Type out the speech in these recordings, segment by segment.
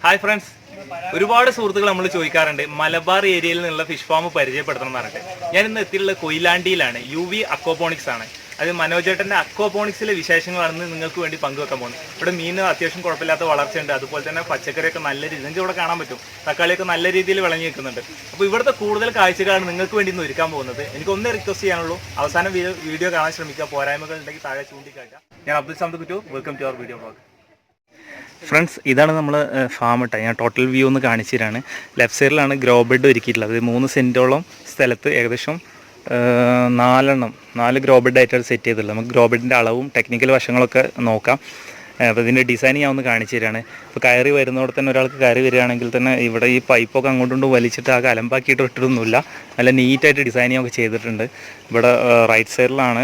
Hi friends, ഒരുപാട് സുഹൃത്തുക്കൾ നമ്മൾ ചോദിക്കാറുണ്ട് മലബാർ ഏരിയയിൽ നിന്നുള്ള ഫിഷ് ഫാം പരിചയപ്പെടുത്തണം എന്ന് പറഞ്ഞിട്ട്. ഞാൻ ഇന്ന് എത്തിയിട്ടുള്ള കൊയിലാണ്ടിയിലാണ്. UV അക്വാപോണിക്സ് ആണ്. അത് മനോജേട്ടൻ്റെ അക്വാപോണിക്സിലെ വിശേഷങ്ങളാണെന്ന് നിങ്ങൾക്ക് വേണ്ടി പങ്കുവെക്കാൻ പോകുന്നത്. ഇവിടെ മീൻ അത്യാവശ്യം കുഴപ്പമില്ലാത്ത വളർച്ചയുണ്ട്. അതുപോലെ തന്നെ പച്ചക്കറിയൊക്കെ നല്ല രീതിയിൽ നിങ്ങൾക്ക് ഇവിടെ കാണാൻ പറ്റും. തക്കാളിയൊക്കെ നല്ല രീതിയിൽ വിളഞ്ഞു നിൽക്കുന്നുണ്ട്. അപ്പോൾ ഇവിടുത്തെ കൂടുതൽ കാഴ്ചകളാണ് നിങ്ങൾക്ക് വേണ്ടി ഇന്ന് ഒരുക്കാൻ പോകുന്നത്. എനിക്കൊന്നേ റിക്വസ്റ്റ് ചെയ്യാനുള്ളൂ, അവസാനം വീഡിയോ കാണാൻ ശ്രമിക്കുക. പോരായ്മകൾ ഉണ്ടെങ്കിൽ താഴെ ചൂണ്ടിക്കാട്ടുക. ഞാൻ Abdul Samad Kuttu, welcome to our video blog. Friends, ഇതാണ് നമ്മൾ ഫാം ഇട്ട. ഞാൻ ടോട്ടൽ വ്യൂ ഒന്ന് കാണിച്ചു തരാണ്. ലെഫ്റ്റ് സൈഡിലാണ് ഗ്രോ ബെഡ് ഒരുക്കിയിട്ടുള്ളത്. 3 സെൻറ്റോളം സ്ഥലത്ത് ഏകദേശം 4 ഗ്രോ ബെഡ് ആയിട്ടാണ് സെറ്റ് ചെയ്തിട്ടുള്ളത്. നമുക്ക് ഗ്രോ ബെഡിൻ്റെ അളവും ടെക്നിക്കൽ വശങ്ങളൊക്കെ നോക്കാം. അപ്പോൾ ഇതിൻ്റെ ഡിസൈൻ ഞാൻ ഒന്ന് കാണിച്ചു തരാണ്. ഇപ്പോൾ കയറി വരുന്നതോടെ തന്നെ ഒരാൾക്ക് കയറി വരികയാണെങ്കിൽ തന്നെ ഇവിടെ ഈ പൈപ്പൊക്കെ അങ്ങോട്ടും വലിച്ചിട്ട് ആകെ അലമ്പാക്കിയിട്ട് ഇട്ടിട്ടൊന്നുമില്ല. നല്ല നീറ്റായിട്ട് ഡിസൈനിങ് ഒക്കെ ചെയ്തിട്ടുണ്ട്. ഇവിടെ റൈറ്റ് സൈഡിലാണ്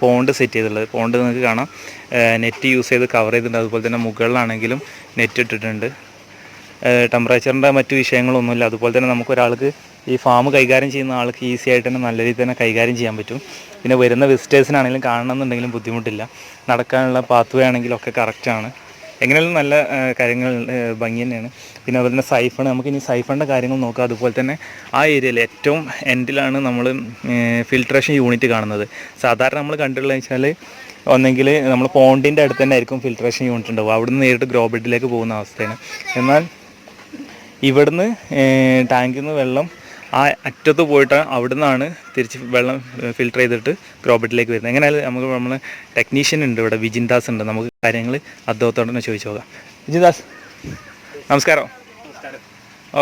പോണ്ട് സെറ്റ് ചെയ്തിട്ടുള്ളത്. പോണ്ട് നിങ്ങൾക്ക് കാണാം, നെറ്റ് യൂസ് ചെയ്ത് കവർ ചെയ്തിട്ടുണ്ട്. അതുപോലെ തന്നെ മുകളിലാണെങ്കിലും നെറ്റ് ഇട്ടിട്ടുണ്ട്. ടെമ്പറേച്ചറിൻ്റെ മറ്റു വിഷയങ്ങളൊന്നുമില്ല. അതുപോലെ തന്നെ നമുക്കൊരാൾക്ക് ഈ ഫാം കൈകാര്യം ചെയ്യുന്ന ആൾക്ക് ഈസി ആയിട്ട് തന്നെ നല്ല രീതിയിൽ തന്നെ കൈകാര്യം ചെയ്യാൻ പറ്റും. പിന്നെ വരുന്ന വിസിറ്റേഴ്സിനാണെങ്കിലും കാണണമെന്നുണ്ടെങ്കിലും ബുദ്ധിമുട്ടില്ല. നടക്കാനുള്ള പാത്ത് വേ ആണെങ്കിലും ഒക്കെ കറക്റ്റാണ്. എങ്ങനെയാലും നല്ല കാര്യങ്ങൾ ഭംഗി തന്നെയാണ്. പിന്നെ അതുപോലെ തന്നെ സൈഫൺ, നമുക്കിനി സൈഫണിൻ്റെ കാര്യങ്ങൾ നോക്കാം. അതുപോലെ തന്നെ ആ ഏരിയയിൽ ഏറ്റവും എൻഡിലാണ് നമ്മൾ ഫിൽട്രേഷൻ യൂണിറ്റ് കാണുന്നത്. സാധാരണ നമ്മൾ കണ്ടിട്ടുള്ളത് വെച്ചാൽ ഒന്നെങ്കിൽ നമ്മൾ പോണ്ടിൻ്റെ അടുത്ത് തന്നെ ആയിരിക്കും ഫിൽട്രേഷൻ യൂണിറ്റ് ഉണ്ടാവും. അവിടുന്ന് നേരിട്ട് ഗ്രോ ബെഡിലേക്ക് പോകുന്ന അവസ്ഥയാണ്. എന്നാൽ ഇവിടുന്ന് ടാങ്കിൽ നിന്ന് വെള്ളം ആ അറ്റത്ത് പോയിട്ട് അവിടെ നിന്നാണ് തിരിച്ച് വെള്ളം ഫിൽട്ടർ ചെയ്തിട്ട് ഗ്രോ ബെഡിലേക്ക് വരുന്നത്. എങ്ങനെയായാലും നമ്മൾ ടെക്നീഷ്യൻ ഉണ്ട് ഇവിടെ, വിജിൻദാസ് ഉണ്ട്. നമുക്ക് കാര്യങ്ങൾ അദ്ദേഹത്തോട് തന്നെ ചോദിച്ചു നോക്കാം. വിജിൻദാസ്, നമസ്കാരം.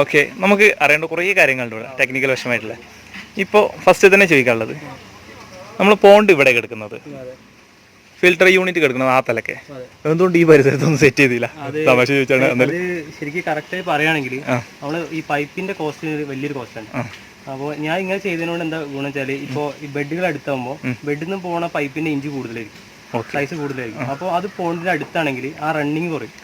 ഓക്കെ, നമുക്ക് അറിയേണ്ട കുറേ കാര്യങ്ങളുണ്ട് ഇവിടെ ടെക്നിക്കൽ വശമായിട്ടുള്ള. ഇപ്പോൾ ഫസ്റ്റ് തന്നെ ചോദിക്കാനുള്ളത്, നമ്മൾ പോണ്ട് ഇവിടെ കിടക്കുന്നത്, ഫിൽട്ടർ യൂണിറ്റ് കിടക്കുന്നത് ആ തലക്കെ, എന്തുകൊണ്ട് ഈ പരിസരത്തൊന്നും സെറ്റ് ചെയ്തില്ല? തമാശ ചോദിച്ചാണ്. ശരിക്കും കറക്റ്റായി പറയുകയാണെങ്കിൽ നമ്മൾ ഈ പൈപ്പിന്റെ കോസ്റ്റ് വലിയൊരു കോസ്റ്റാണ്. അപ്പോൾ ഞാൻ ഇങ്ങനെ ചെയ്തതിനോട് എന്താ ഗുണം വെച്ചാൽ, ഇപ്പോൾ ഈ ബെഡുകൾ അടുത്താകുമ്പോൾ ബെഡിൽ നിന്ന് പോണ പൈപ്പിന്റെ ഇഞ്ച് കൂടുതലായിരിക്കും, സൈസ് കൂടുതലായിരിക്കും. അപ്പോൾ അത് പോണ്ടിന്റെ അടുത്താണെങ്കിൽ ആ റണ്ണിങ് കുറയും.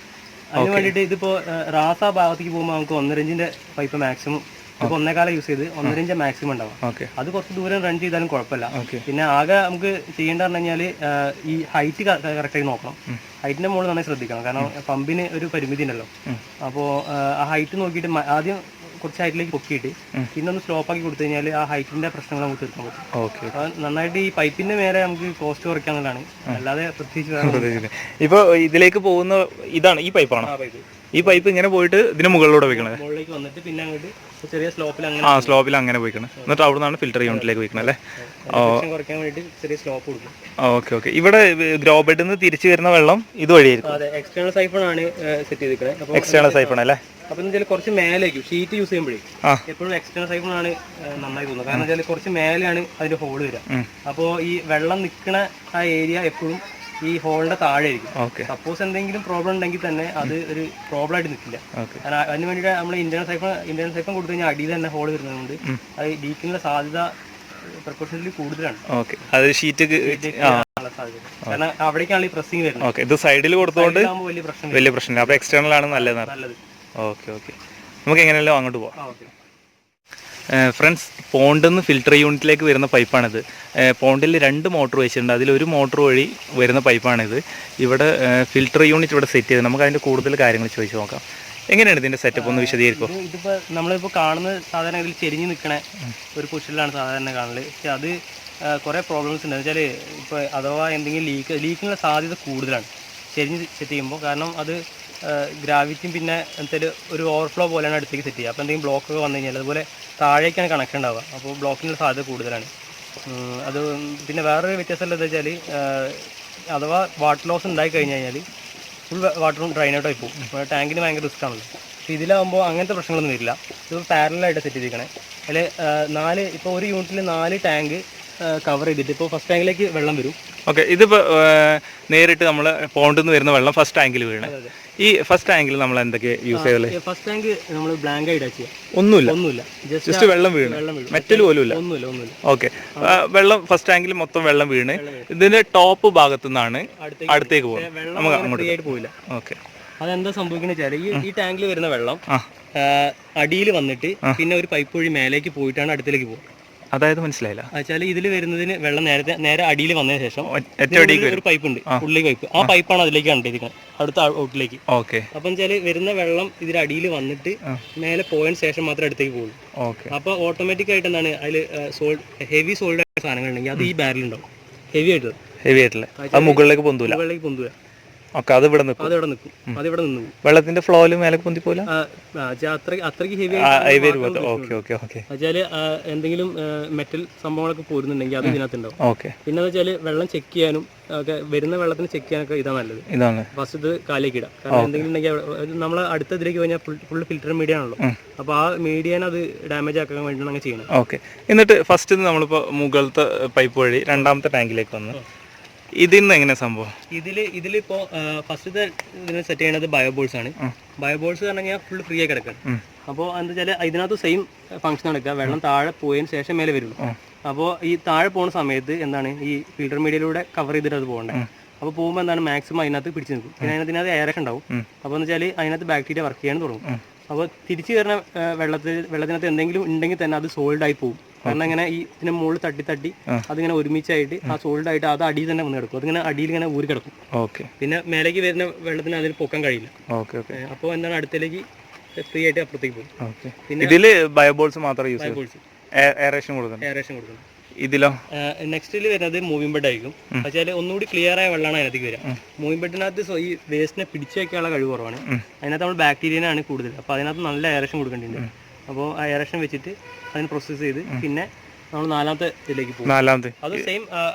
അതിന് വേണ്ടിയിട്ട് ഇതിപ്പോൾ റാസ ഭാഗത്തേക്ക് പോകുമ്പോൾ നമുക്ക് 1.5 ഇഞ്ചിന്റെ പൈപ്പ് മാക്സിമം, ഇപ്പോൾ 1.25 യൂസ് ചെയ്ത് 1.5 ഇഞ്ച് മാക്സിമം ഉണ്ടാവും. അത് കുറച്ച് ദൂരം റൺ ചെയ്താലും കുഴപ്പമില്ല. പിന്നെ ആകെ നമുക്ക് ചെയ്യേണ്ട പറഞ്ഞു കഴിഞ്ഞാൽ ഈ ഹൈറ്റ് കറക്റ്റായി നോക്കണം. ഹൈറ്റിന്റെ മുകളിൽ നന്നായി ശ്രദ്ധിക്കണം. കാരണം പമ്പിന് ഒരു പരിമിതി ഉണ്ടല്ലോ. അപ്പോൾ ആ ഹൈറ്റ് നോക്കിയിട്ട് ആദ്യം കുറച്ച് ഹൈറ്റിലേക്ക് പൊക്കിയിട്ട് പിന്നെ ഒന്ന് സ്ലോപ്പ് ആക്കി കൊടുത്തു കഴിഞ്ഞാൽ ആ ഹൈറ്റിന്റെ പ്രശ്നങ്ങൾ നമുക്ക് തീർക്കാൻ പറ്റും. അപ്പോൾ നന്നായിട്ട് ഈ പൈപ്പിന്റെ മേലെ നമുക്ക് കോസ്റ്റ് കുറയ്ക്കാന്നുള്ളതാണ്, അല്ലാതെ പ്രത്യേകിച്ച്. ഇപ്പോൾ ഇതിലേക്ക് പോകുന്ന ഇതാണ്, ഈ പൈപ്പാണ്. ഈ പൈപ്പ് ഇങ്ങനെ പോയിട്ട് ഇതിന് മുകളിലൂടെ വെക്കണത്, മുകളിലേക്ക് വന്നിട്ട് പിന്നെ അങ്ങോട്ട് ചെറിയ സ്ലോപ്പിൽ സ്ലോപ്പിൽ അങ്ങനെ പോയിക്കണം. എന്നിട്ട് അവിടെ നിന്നാണ് ഫിൽട്ടർ യൂണിറ്റിലേക്ക് വെക്കണം അല്ലേ? കുറയ്ക്കാൻ വേണ്ടി ചെറിയ സ്ലോപ്പ് കൊടുക്കും. ഓക്കെ. ഇവിടെ ഗ്രോ ബെഡിൽ നിന്ന് തിരിച്ചു വരുന്ന വെള്ളം ഇതുവഴിയായിരിക്കും. അതെ, എക്സ്റ്റേണൽ സൈഫൺ ആണ് സെറ്റ് ചെയ്തിരിക്കുന്നത്. എക്സ്റ്റേണൽ സൈഫൺ അല്ലേ? അപ്പൊ എന്താ കുറച്ച് മേലേക്കും ഷീറ്റ് യൂസ് ചെയ്യുമ്പോഴേ എപ്പോഴും എക്സ്റ്റേണൽ സൈഫൺ ആണ് നന്നായി തോന്നുന്നത്. കാരണം വെച്ചാൽ കുറച്ച് മേലെയാണ് അതിന്റെ ഹോൾ വരിക. അപ്പോൾ ഈ വെള്ളം നിൽക്കുന്ന ആ ഏരിയ എപ്പോഴും ഈ ഹോളിന്റെ താഴെ ആയിരിക്കും. സപ്പോസ് എന്തെങ്കിലും പ്രോബ്ലം ഉണ്ടെങ്കിൽ തന്നെ അത് ഒരു പ്രോബ്ലം ആയിട്ട് നിൽക്കില്ല. കാരണം അതിന് വേണ്ടിയിട്ട് നമ്മൾ ഇന്ത്യൻ സൈഫൺ കൊടുത്തു കഴിഞ്ഞാൽ അടിയിൽ തന്നെ ഹോൾ വരുന്നതുകൊണ്ട് അത് ലീക്കിനുള്ള സാധ്യത പ്രൊപ്പോർഷനലി കൂടുതലാണ്. കാരണം അവിടേക്കാണ് ഈ പ്രസ്സിംഗ് വരുന്നത്. ഇത് സൈഡിൽ കൊടുത്തുകൊണ്ട് വലിയ പ്രശ്നമില്ല. അപ്പൊ എക്സ്റ്റേണൽ ആണ് നല്ലത്. ഓക്കെ. നമുക്ക് എങ്ങനെയല്ലോ അങ്ങോട്ട് പോവാം. ഫ്രണ്ട്സ്, പോണ്ടിൽ നിന്ന് ഫിൽട്ടർ യൂണിറ്റിലേക്ക് വരുന്ന പൈപ്പാണിത്. പോണ്ടിൽ 2 മോട്ടർ വെച്ചിട്ടുണ്ട്. അതിലൊരു മോട്ടർ വഴി വരുന്ന പൈപ്പാണിത്. ഇവിടെ ഫിൽട്ടർ യൂണിറ്റ് ഇവിടെ സെറ്റ് ചെയ്ത് നമുക്ക് അതിൻ്റെ കൂടുതൽ കാര്യങ്ങൾ ചോദിച്ചു നോക്കാം. എങ്ങനെയാണ് ഇതിൻ്റെ സെറ്റപ്പ് ഒന്ന് വിശദീകരിക്കും? ഇതിപ്പോൾ നമ്മളിപ്പോൾ കാണുന്നത് സാധാരണ ഇതിൽ ചെരിഞ്ഞ് നിൽക്കണ ഒരു പൊസിഷനിലാണ് സാധാരണ കാണുന്നത്. പക്ഷേ അത് കുറേ പ്രോബ്ലംസ് ഉണ്ട്. എന്ന് വെച്ചാൽ ഇപ്പോൾ അഥവാ എന്തെങ്കിലും ലീക്കിനുള്ള സാധ്യത കൂടുതലാണ് ചെരിഞ്ഞ് സെറ്റ് ചെയ്യുമ്പോൾ. കാരണം അത് ഗ്രാവിറ്റിയും പിന്നെ എന്തായാലും ഒരു ഓവർഫ്ലോ പോലെയാണ് അടുത്തേക്ക് സെറ്റ് ചെയ്യുക. അപ്പോൾ എന്തെങ്കിലും ബ്ലോക്കൊക്കെ വന്നു കഴിഞ്ഞാൽ അതുപോലെ താഴേക്കാണ് കണക്ഷൻ ഉണ്ടാവുക. അപ്പോൾ ബ്ലോക്കിനുള്ള സാധ്യത കൂടുതലാണ്. അത് പിന്നെ വേറൊരു വ്യത്യാസം എന്താ വെച്ചാൽ, അഥവാ വാട്ടർ ലോസ് ഉണ്ടായി കഴിഞ്ഞ് കഴിഞ്ഞാൽ ഫുൾ വാട്ടറും ഡ്രൈൻ ഔട്ട് ആയി പോകും. അപ്പോൾ ടാങ്കിന് ഭയങ്കര റിസ്ക് ആണല്ലോ. അപ്പോൾ ഇതിലാകുമ്പോൾ അങ്ങനത്തെ പ്രശ്നങ്ങളൊന്നും വരില്ല. ഇത് പാരലായിട്ട് സെറ്റ് ചെയ്തിരിക്കണേ. അതിൽ ഇപ്പോൾ ഒരു യൂണിറ്റിൽ 4 ടാങ്ക് കവർ ചെയ്തിട്ട് ഇപ്പോൾ ഫസ്റ്റ് ടാങ്കിലേക്ക് വെള്ളം വരും. ഓക്കെ, ഇതിപ്പോൾ നേരിട്ട് നമ്മൾ പോണ്ടിൽ നിന്ന് വരുന്ന വെള്ളം ഫസ്റ്റ് ടാങ്കിൽ വീഴണം. ഈ ഫസ്റ്റ് ടാങ്കിൽ നമ്മൾ എന്തൊക്കെ യൂസ് ചെയ്തല്ലേ? ഫസ്റ്റ് ടാങ്ക് നമ്മൾ ബ്ലാങ്ക് ആയിട്ട് ചെയ്യാം. ഒന്നുമില്ല, ജസ്റ്റ് വെള്ളം വീണ്, മെറ്റൽ പോലും ഇല്ല. ഒന്നുമില്ല. ഓക്കെ, വെള്ളം ഫസ്റ്റ് ടാങ്കിൽ മൊത്തം വെള്ളം വീണ് ഇതിന്റെ ടോപ്പ് ഭാഗത്തു നിന്നാണ് അടുത്തേക്ക് പോകുന്നത്. നമുക്ക് അങ്ങോട്ട് പോയില്ല. ഓക്കെ, അതെന്താ സംഭവിക്കുന്നത് വെച്ചാൽ ഈ ടാങ്കിൽ വരുന്ന വെള്ളം അടിയിൽ വന്നിട്ട് പിന്നെ ഒരു പൈപ്പ് വഴി മേലേക്ക് പോയിട്ടാണ് അടുത്തേക്ക് പോകുക. അതായത് മനസ്സിലായില്ല. വെച്ചാൽ ഇതിൽ വരുന്നതിന് വെള്ളം നേരെ അടിയിൽ വന്നതിന് ശേഷം ഒറ്റയടിക്ക് ഒരു പൈപ്പ് ഉണ്ട്, ഉള്ളിലേക്ക് പൈപ്പ്. ആ പൈപ്പാണ് അതിലേക്ക് കണ്ടിരിക്കുന്നത്, അടുത്ത ഔട്ടിലേക്ക്. ഓക്കെ. അപ്പം വെച്ചാൽ വരുന്ന വെള്ളം ഇതിൽ അടിയിൽ വന്നിട്ട് മേലെ പോയതിന് ശേഷം മാത്രമേ അടുത്തേക്ക് പോകുള്ളൂ. ഓക്കെ. അപ്പോൾ ഓട്ടോമാറ്റിക് ആയിട്ട് എന്താണ് അതിൽ ഹെവി സോൾഡ് ആയ സാധനങ്ങളുണ്ടെങ്കിൽ അത് ഈ ബാരലുണ്ടാവും, ഹെവി ആയിട്ടുള്ളത്. ഹെവി ആയിട്ടില്ല, അത് മുകളിലേക്ക് പൊന്തൂല. മുകളിലേക്ക് പൊന്തുക. ഓക്കെ, അത് ഇവിടെ നിൽക്കും. അതിവിടെ നിൽക്കും, അതിവിടെ നിന്ന് പോകും. വെള്ളത്തിന്റെ ഫ്ലോയിൽ മേലെ പൊന്തി പോലെ അത്രയ്ക്ക് ഹെവി വെച്ചാല് എന്തെങ്കിലും മെറ്റൽ സംഭവങ്ങളൊക്കെ പോരുന്നുണ്ടെങ്കിൽ അത് ഇതിനകത്തുണ്ടാവും. ഓക്കെ. പിന്നെ വെച്ചാൽ വെള്ളം ചെക്ക് ചെയ്യാനും ഒക്കെ, വരുന്ന വെള്ളത്തിന് ചെക്ക് ചെയ്യാനൊക്കെ ഇതാണ് നല്ലത്. ഇതാണ് ഫസ്റ്റ് ഇത് കാലേക്ക് ഇടാം. കാരണം എന്തെങ്കിലും ഉണ്ടെങ്കിൽ നമ്മൾ അടുത്ത ഇതിലേക്ക് കഴിഞ്ഞാൽ ഫുൾ ഫിൽറ്റർ മീഡിയ ആണല്ലോ. അപ്പോൾ ആ മീഡിയനെ അത് ഡാമേജ് ആക്കാൻ വേണ്ടിയാണ് അങ്ങനെ ചെയ്യണം. ഓക്കെ. എന്നിട്ട് ഫസ്റ്റ് നമ്മളിപ്പോൾ മുകളിലത്തെ പൈപ്പ് വഴി രണ്ടാമത്തെ ടാങ്കിലേക്ക് വന്നു. ഇതിന്ന് എങ്ങനെ സംഭവം? ഇതിലിപ്പോ ഫസ്റ്റത്തെ ഇതിന് സെറ്റ് ചെയ്യണത് ബയോബോൾസ് ആണ്. ബയോബോൾസ് പറഞ്ഞു കഴിഞ്ഞാൽ ഫുൾ ഫ്രീ ആയി കിടക്കണം. അപ്പോൾ എന്താ വെച്ചാൽ ഇതിനകത്ത് സെയിം ഫംഗ്ഷൻ നടക്കുക, വെള്ളം താഴെ പോയതിന് ശേഷം മേലെ വരുള്ളൂ. അപ്പോൾ ഈ താഴെ പോകുന്ന സമയത്ത് എന്താണ് ഈ ഫിൽറ്റർ മീഡിയയിലൂടെ കവർ ചെയ്തിട്ട് അത് പോകണ്ടേ. അപ്പോൾ പോകുമ്പോൾ എന്താണ് മാക്സിമം അതിനകത്ത് പിടിച്ച് നിൽക്കും. പിന്നെ അതിനകത്ത് എയറൊക്കെ ഉണ്ടാവും. അപ്പോൾ എന്ന് വെച്ചാൽ അതിനകത്ത് ബാക്ടീരിയ വർക്ക് ചെയ്യാൻ തുടങ്ങും. അപ്പോൾ തിരിച്ചു വരുന്ന വെള്ളത്തിനകത്ത് എന്തെങ്കിലും ഉണ്ടെങ്കിൽ തന്നെ അത് സോൾഡ് ആയി പോകും. കാരണം ഇങ്ങനെ ഈ ഇതിന്റെ മുകളിൽ തട്ടി അതിങ്ങനെ ഒരുമിച്ചായിട്ട് ആ സോൾഡ് ആയിട്ട് അത് അടിയിൽ തന്നെ വന്ന് കിടക്കും. അതിങ്ങനെ അടിയിൽ ഇങ്ങനെ ഊരി കിടക്കും. ഓക്കെ. പിന്നെ മേലേക്ക് വരുന്ന വെള്ളത്തിന് അതിന് പൊക്കാൻ കഴിയില്ല. അപ്പോൾ എന്താണ് അടുത്തേക്ക് ഫ്രീ ആയിട്ട് അപ്പുറത്തേക്ക് പോകും. പിന്നെ ഇതില് ബയോബോൾസ് മാത്രം യൂസ് ചെയ്യും, എയറേഷൻ കൊടുക്കണം. ഇതിലോ നെക്സ്റ്റിൽ വരുന്നത് മൂവിംഗ് ബെഡ് ആയിരിക്കും. പക്ഷേ ഒന്നുകൂടി ക്ലിയർ ആയ വെള്ളമാണ് അതിനകത്തേക്ക് വരിക. മൂവിംഗ് ബെഡിനകത്ത് ഈ വേസ്റ്റിനെ പിടിച്ചു വയ്ക്കാനുള്ള കഴിവ് കുറവാണ്. അതിനകത്ത് നമ്മൾ ബാക്ടീരിയനാണ് കൂടുതൽ. അപ്പോൾ അതിനകത്ത് നല്ല എയറേഷൻ കൊടുക്കേണ്ടിട്ടുണ്ട്. അപ്പോൾ ആ എയറേഷൻ വെച്ചിട്ട് അതിന് പ്രോസസ്സ് ചെയ്ത് പിന്നെ നമ്മൾ നാലാമത്തെ ഇതിലേക്ക് പോകും. അത് സെയിം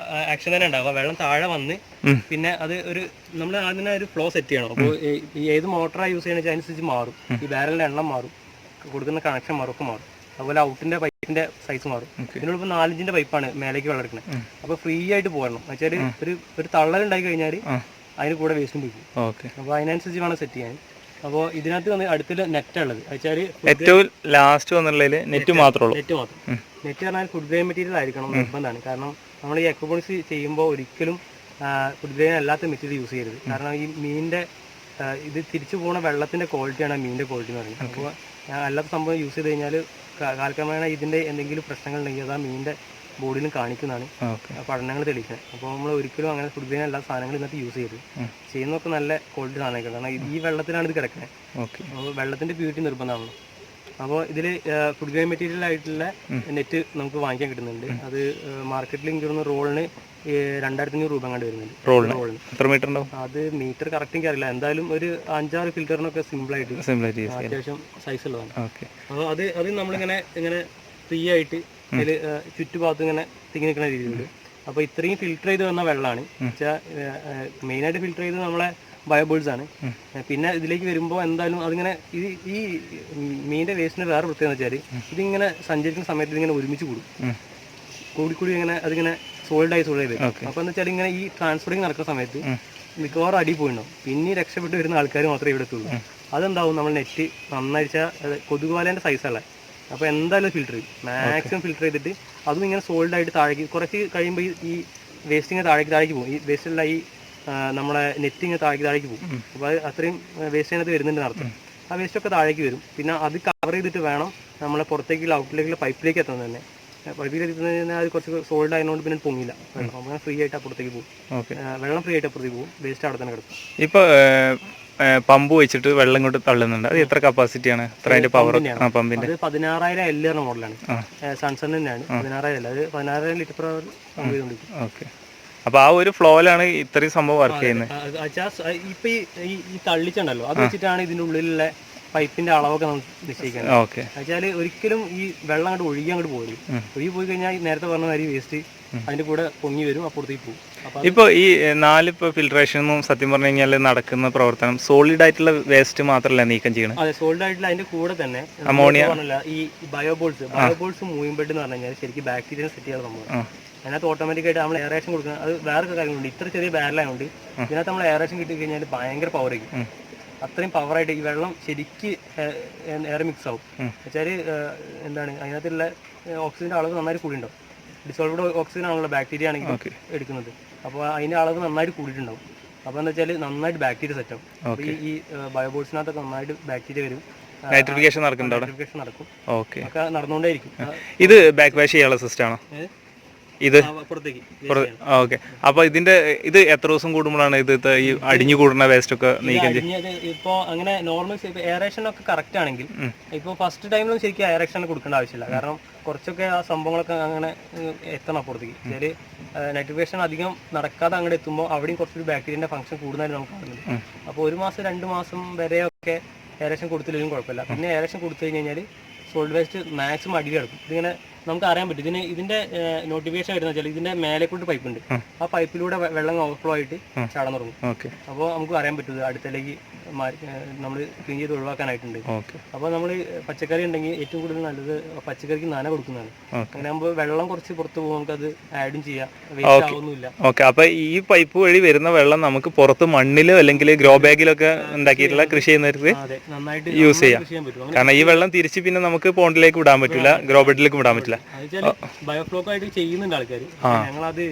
ആക്ഷൻ തന്നെ ഉണ്ടാവുക. വെള്ളം താഴെ വന്ന് പിന്നെ അത് നമ്മൾ അതിനെ ഒരു ഫ്ലോ സെറ്റ് ചെയ്യണം. അപ്പോൾ ഏത് മോട്ടറാണ് യൂസ് ചെയ്യണമെന്ന് വെച്ചാൽ അതിനനുസരിച്ച് മാറും. ഈ ബാരലിന്റെ എണ്ണം മാറും, കൊടുക്കുന്ന കണക്ഷൻ ഒക്കെ മാറും. അതുപോലെ ഔട്ടിന്റെ പൈപ്പിന്റെ സൈസ് മാറും. ഇതിനോടൊപ്പം 4 ഇഞ്ചിന്റെ പൈപ്പാണ് മേലേക്ക് വെള്ളം എടുക്കുന്നത്. അപ്പോൾ ഫ്രീ ആയിട്ട് പോകണം. വെച്ചാൽ ഒരു തള്ളലുണ്ടായി കഴിഞ്ഞാൽ അതിന് കൂടെ വേസ്റ്റും പിടിക്കും. അപ്പോൾ അതിനനുസരിച്ച് വേണം സെറ്റ് ചെയ്യാൻ. അപ്പോൾ ഇതിനകത്ത് വന്ന് അടുത്ത നെറ്റ് ഉള്ളത് വെച്ചാൽ ഏറ്റവും ലാസ്റ്റ് വന്നുള്ളതിൽ നെറ്റ് മാത്രം. നെറ്റ് പറഞ്ഞാൽ ഫുഡ് ഗ്രേഡ് മെറ്റീരിയൽ ആയിരിക്കണം നിർബന്ധമാണ്. കാരണം നമ്മൾ ഈ അക്വപോണിക്സ് ചെയ്യുമ്പോൾ ഒരിക്കലും ഫുഡ് ഗ്രേഡ് അല്ലാത്ത മെറ്റീരിയൽ യൂസ് ചെയ്യരുത്. കാരണം ഈ മീനിന്റെ ഇത് തിരിച്ചു പോകുന്ന വെള്ളത്തിന്റെ ക്വാളിറ്റിയാണ് മീനിന്റെ ക്വാളിറ്റി എന്ന് പറയുന്നത്. അപ്പോൾ അല്ലാത്ത സംഭവം യൂസ് ചെയ്ത് കഴിഞ്ഞാൽ കാലക്രമേണ ഇതിന്റെ എന്തെങ്കിലും പ്രശ്നങ്ങൾ ഉണ്ടെങ്കിൽ അത് ആ മീനിന്റെ ബോഡിയിലും കാണിക്കുന്നതാണ് പഠനങ്ങൾ തെളിയിക്കുന്നത്. അപ്പോൾ നമ്മൾ ഒരിക്കലും അങ്ങനെ ഫുഡ് ഗ്രേഡ് അല്ലാത്ത സാധനങ്ങൾ ഇന്നത്തെ യൂസ് ചെയ്ത് ചെയ്യുന്നതൊക്കെ നല്ല ക്വാളിറ്റി സാധനങ്ങൾ. കാരണം ഈ വെള്ളത്തിലാണ് ഇത് കിടക്കുന്നത്. അപ്പോൾ വെള്ളത്തിന്റെ പ്യൂരിറ്റി നിർബന്ധമാണല്ലോ. അപ്പോൾ ഇതിൽ ഫുഡ് ഗ്രേഡ് മെറ്റീരിയൽ ആയിട്ടുള്ള നെറ്റ് നമുക്ക് വാങ്ങിക്കാൻ കിട്ടുന്നുണ്ട്. അത് മാർക്കറ്റിൽ എനിക്ക് തോന്നുന്നു റോളിന് 2500 രൂപ കണ്ട് വരുന്നുണ്ട്. റോളിന് എത്ര മീറ്റർ ഉണ്ടാവും? അത് മീറ്റർ കറക്റ്റ് എനിക്ക് അറിയില്ല. എന്തായാലും ഒരു 5-6 ഫിൽറ്ററിനൊക്കെ സിമ്പിളായിട്ട് അത്യാവശ്യം സൈസ് ഉള്ളതാണ്. അപ്പോൾ അത് നമ്മളിങ്ങനെ ഫ്രീ ആയിട്ട് അതിൽ ചുറ്റുഭാഗത്ത് ഇങ്ങനെ തിങ്ങി നിൽക്കുന്ന രീതിയിലുണ്ട്. അപ്പോൾ ഇത്രയും ഫിൽറ്റർ ചെയ്ത് വന്ന വെള്ളമാണ് വെച്ചാൽ മെയിനായിട്ട് ഫിൽറ്റർ ചെയ്ത് നമ്മളെ ബയോബോൾസ് ആണ്. പിന്നെ ഇതിലേക്ക് വരുമ്പോൾ എന്തായാലും അതിങ്ങനെ ഈ മീനിന്റെ വേസ്റ്റിന് വേറെ പ്രത്യേകത വെച്ചാൽ ഇതിങ്ങനെ സഞ്ചരിക്കുന്ന സമയത്ത് ഇതിങ്ങനെ ഒരുമിച്ച് കൂടി ഇങ്ങനെ അതിങ്ങനെ സോൾഡ് ആയി വരും. അപ്പോൾ എന്ന് വെച്ചാൽ ഇങ്ങനെ ഈ ട്രാൻസ്പോർട്ടിങ് നടക്കുന്ന സമയത്ത് മിക്കവാറും അടി പോയിണ്ടാവും. പിന്നെ രക്ഷപ്പെട്ട് വരുന്ന ആൾക്കാർ മാത്രമേ ഇവിടെ എത്തുള്ളൂ. അതെന്താവും നമ്മൾ നെറ്റ് നന്നായിച്ചാൽ കൊതുകുവാലേൻ്റെ സൈസുള്ള. അപ്പോൾ എന്തായാലും ഫിൽറ്റർ ചെയ്യും, മാക്സിമം ഫിൽറ്റർ ചെയ്തിട്ട് അതും ഇങ്ങനെ സോൾഡ് ആയിട്ട് താഴേക്ക് കുറച്ച് കഴിയുമ്പോൾ ഈ വേസ്റ്റിങ് താഴേക്ക് പോകും. ഈ വേസ്റ്റുള്ള ഈ നമ്മളെ നെറ്റിങ് താഴേക്ക് പോകും. അപ്പോൾ അത് അത്രയും വേസ്റ്റ് അതിനകത്ത് വരുന്നുണ്ട് നടത്തും. ആ വേസ്റ്റൊക്കെ താഴേക്ക് വരും. പിന്നെ അത് കവർ ചെയ്തിട്ട് വേണം നമ്മളെ പുറത്തേക്കുള്ള ഔട്ടിലേക്കുള്ള പൈപ്പിലേക്ക് എത്തുന്നത് തന്നെ. പൈപ്പിലേക്ക് എത്തുന്നതിന് അത് കുറച്ച് സോൾഡ് ആയതുകൊണ്ട് പിന്നെ പൊങ്ങില്ല. വെള്ളം ഫ്രീ ആയിട്ട് അപ്പുറത്തേക്ക് പോകും. വെള്ളം ഫ്രീ ആയിട്ട് അപ്പുറത്തേക്ക് പോകും. വേസ്റ്റ് അവിടെ തന്നെ കിടക്കും. ഇപ്പോൾ പമ്പ് വെച്ചിട്ട് വെള്ളം കൊണ്ട് തള്ളുന്നുണ്ട്. അത് എത്ര കപ്പാസിറ്റിയാണ്? പവർ പമ്പിന്റെ 16000 എൽ മോഡലാണ്. സൺസൺ തന്നെയാണ് 16000. അത് 16000 ലിറ്റർ പെർ അവർ പമ്പ് ചെയ്തുകൊണ്ടിരിക്കും. ഓക്കെ. അപ്പോൾ ആ ഒരു ഫ്ലോയിലാണ് ഇത്രയും സംഭവം വർക്ക് ചെയ്യുന്നത്. ഇപ്പൊ ഈ തള്ളിച്ചുണ്ടല്ലോ അത് വെച്ചിട്ടാണ് ഇതിന്റെ ഉള്ളിലുള്ള പൈപ്പിന്റെ അളവൊക്കെ നമുക്ക് നിശ്ചയിക്കുന്നത്. വെച്ചാൽ ഒരിക്കലും ഈ വെള്ളം അങ്ങോട്ട് അങ്ങോട്ട് പോയി കഴിഞ്ഞാൽ നേരത്തെ പറഞ്ഞ മാതിരി വേസ്റ്റ് അതിന്റെ കൂടെ പൊങ്ങി വരും, അപ്പുറത്തേക്ക് പോകും. ഇപ്പോൾ ഈ 4 ഫിൽട്രേഷനൊന്നും സത്യം പറഞ്ഞു കഴിഞ്ഞാൽ നടക്കുന്ന പ്രവർത്തനം സോളിഡ് ആയിട്ടുള്ള വേസ്റ്റ് മാത്രമല്ല നീക്കം ചെയ്യണം. അതെ, സോളിഡ് ആയിട്ടുള്ള അതിന്റെ കൂടെ തന്നെ അമോണിയ ഈ ബയോബോൾസ് മൂവിംഗ് ബെഡ് എന്ന് പറഞ്ഞു കഴിഞ്ഞാൽ ശരിക്കും ബാക്ടീരിയ സെറ്റ് ചെയ്യാൻ സംഭവം. അതിനകത്ത് ഓട്ടോമാറ്റിക്കായിട്ട് നമ്മൾ എയറേഷൻ കൊടുക്കുന്നത് അത് വേറെ കാര്യങ്ങളുണ്ട്. ഇത്ര ചെറിയ ബാരലായതുകൊണ്ട് ഇതിനകത്ത് നമ്മൾ എയറേഷൻ കിട്ടി കഴിഞ്ഞാൽ ഭയങ്കര പവറായിരിക്കും. അത്രയും പവറായിട്ട് ഈ വെള്ളം ശരിക്ക് എയർ മിക്സ് ആവും. വെച്ചാൽ എന്താണ് അതിനകത്തുള്ള ഓക്സിജൻ്റെ അളവ് നന്നായിട്ട് കൂടിയിട്ടുണ്ടാവും. ഡിസോൾവ്ഡ് ഓക്സിജൻ ആണല്ലോ ബാക്ടീരിയ ആണെങ്കിൽ എടുക്കുന്നത്. അപ്പോൾ അതിൻ്റെ അളവ് നന്നായിട്ട് കൂടിയിട്ടുണ്ടാവും. അപ്പോൾ എന്താ വെച്ചാൽ നന്നായിട്ട് ബാക്ടീരിയ സെറ്റ് ആവും. അപ്പോൾ ഈ ബയോബോൾസിനകത്തൊക്കെ നന്നായിട്ട് ബാക്ടീരിയ വരും. നൈട്രിഫിക്കേഷൻ നടക്കുന്നുണ്ടോ അവിടെ? നൈട്രിഫിക്കേഷൻ നടക്കും, ഓക്കെ. ഒക്കെ നടന്നുകൊണ്ടേയിരിക്കും. ഇത് ബാക്ക് വാഷ് ചെയ്യാനുള്ള സിസ്റ്റം ആണോ ഇത്? പുറത്തേക്ക്. ഓക്കെ. അപ്പോൾ ഇത് എത്ര ദിവസം കൂടുമ്പോഴാണ് ഇത് ഈ അടിഞ്ഞു കൂടുന്ന വേസ്റ്റ് ഒക്കെ നീക്കം ചെയ്യുന്നത്? ഇപ്പോൾ അങ്ങനെ നോർമൽ എയറേഷൻ ഒക്കെ കറക്റ്റ് ആണെങ്കിൽ ഇപ്പോൾ ഫസ്റ്റ് ടൈമിലും ശരിക്കും എയറേഷൻ കൊടുക്കേണ്ട ആവശ്യമില്ല. കാരണം കുറച്ചൊക്കെ ആ സംഭവങ്ങളൊക്കെ അങ്ങനെ എത്തണം അപ്പുറത്തേക്ക്. ചില നൈട്രിഫിക്കേഷൻ അധികം നടക്കാതെ അങ്ങോട്ട് എത്തുമ്പോൾ അവിടെയും കുറച്ചൊരു ബാക്ടീരിയൻ്റെ ഫംഗ്ഷൻ കൂടുന്നതായിട്ട് നമുക്ക് കാണുന്നുണ്ട്. അപ്പോൾ 1 മാസം 2 മാസം വരെയൊക്കെ എയറേഷൻ കൊടുത്തില്ലെങ്കിലും കുഴപ്പമില്ല. പിന്നെ എയറേഷൻ കൊടുത്തു കഴിഞ്ഞാൽ സോൾഡ് വേസ്റ്റ് മാക്സിമം അടിയിൽ കിടക്കും. ഇതിങ്ങനെ നമുക്ക് അറിയാൻ പറ്റും. ഇതിന്റെ നോട്ടിഫിക്കേഷൻ വരുന്ന വെച്ചാൽ ഇതിന്റെ മേലെ കൂടി പൈപ്പ് ഉണ്ട്, ആ പൈപ്പിലൂടെ വെള്ളം ഓവർഫ്ലോ ആയിട്ട് ചാടാൻ തുടങ്ങും. അപ്പോൾ നമുക്ക് അറിയാൻ പറ്റും അടുത്തേക്ക് നമ്മൾ ക്ലീൻ ചെയ്ത് ഒഴിവാക്കാനായിട്ടുണ്ട്. അപ്പോൾ നമ്മൾ പച്ചക്കറി ഉണ്ടെങ്കിൽ ഏറ്റവും കൂടുതൽ നല്ലത് പച്ചക്കറിക്ക് നന കൊടുക്കുന്നതാണ്. അങ്ങനെ ആകുമ്പോൾ വെള്ളം കുറച്ച് പുറത്ത് പോകും, നമുക്കത് ആഡും ചെയ്യാം, വേസ്റ്റ് ആവുന്നില്ല. ഓക്കെ. അപ്പോൾ ഈ പൈപ്പ് വഴി വരുന്ന വെള്ളം നമുക്ക് പുറത്ത് മണ്ണിലോ അല്ലെങ്കിൽ ഗ്രോ ബാഗിലൊക്കെ ഉണ്ടാക്കിയിട്ടുള്ള കൃഷി ചെയ്യുന്നവർക്ക് നന്നായിട്ട് യൂസ് ചെയ്യാം. കാരണം ഈ വെള്ളം തിരിച്ച് പിന്നെ നമുക്ക് പോണ്ടിലേക്ക് വിടാൻ പറ്റില്ല, ഗ്രോ ബെഡിലേക്ക് വിടാൻ പറ്റില്ല. ബയോഫ്ലോക്ക് ആയിട്ട് ചെയ്യുന്നുണ്ട് ആൾക്കാർ, ഞങ്ങളത്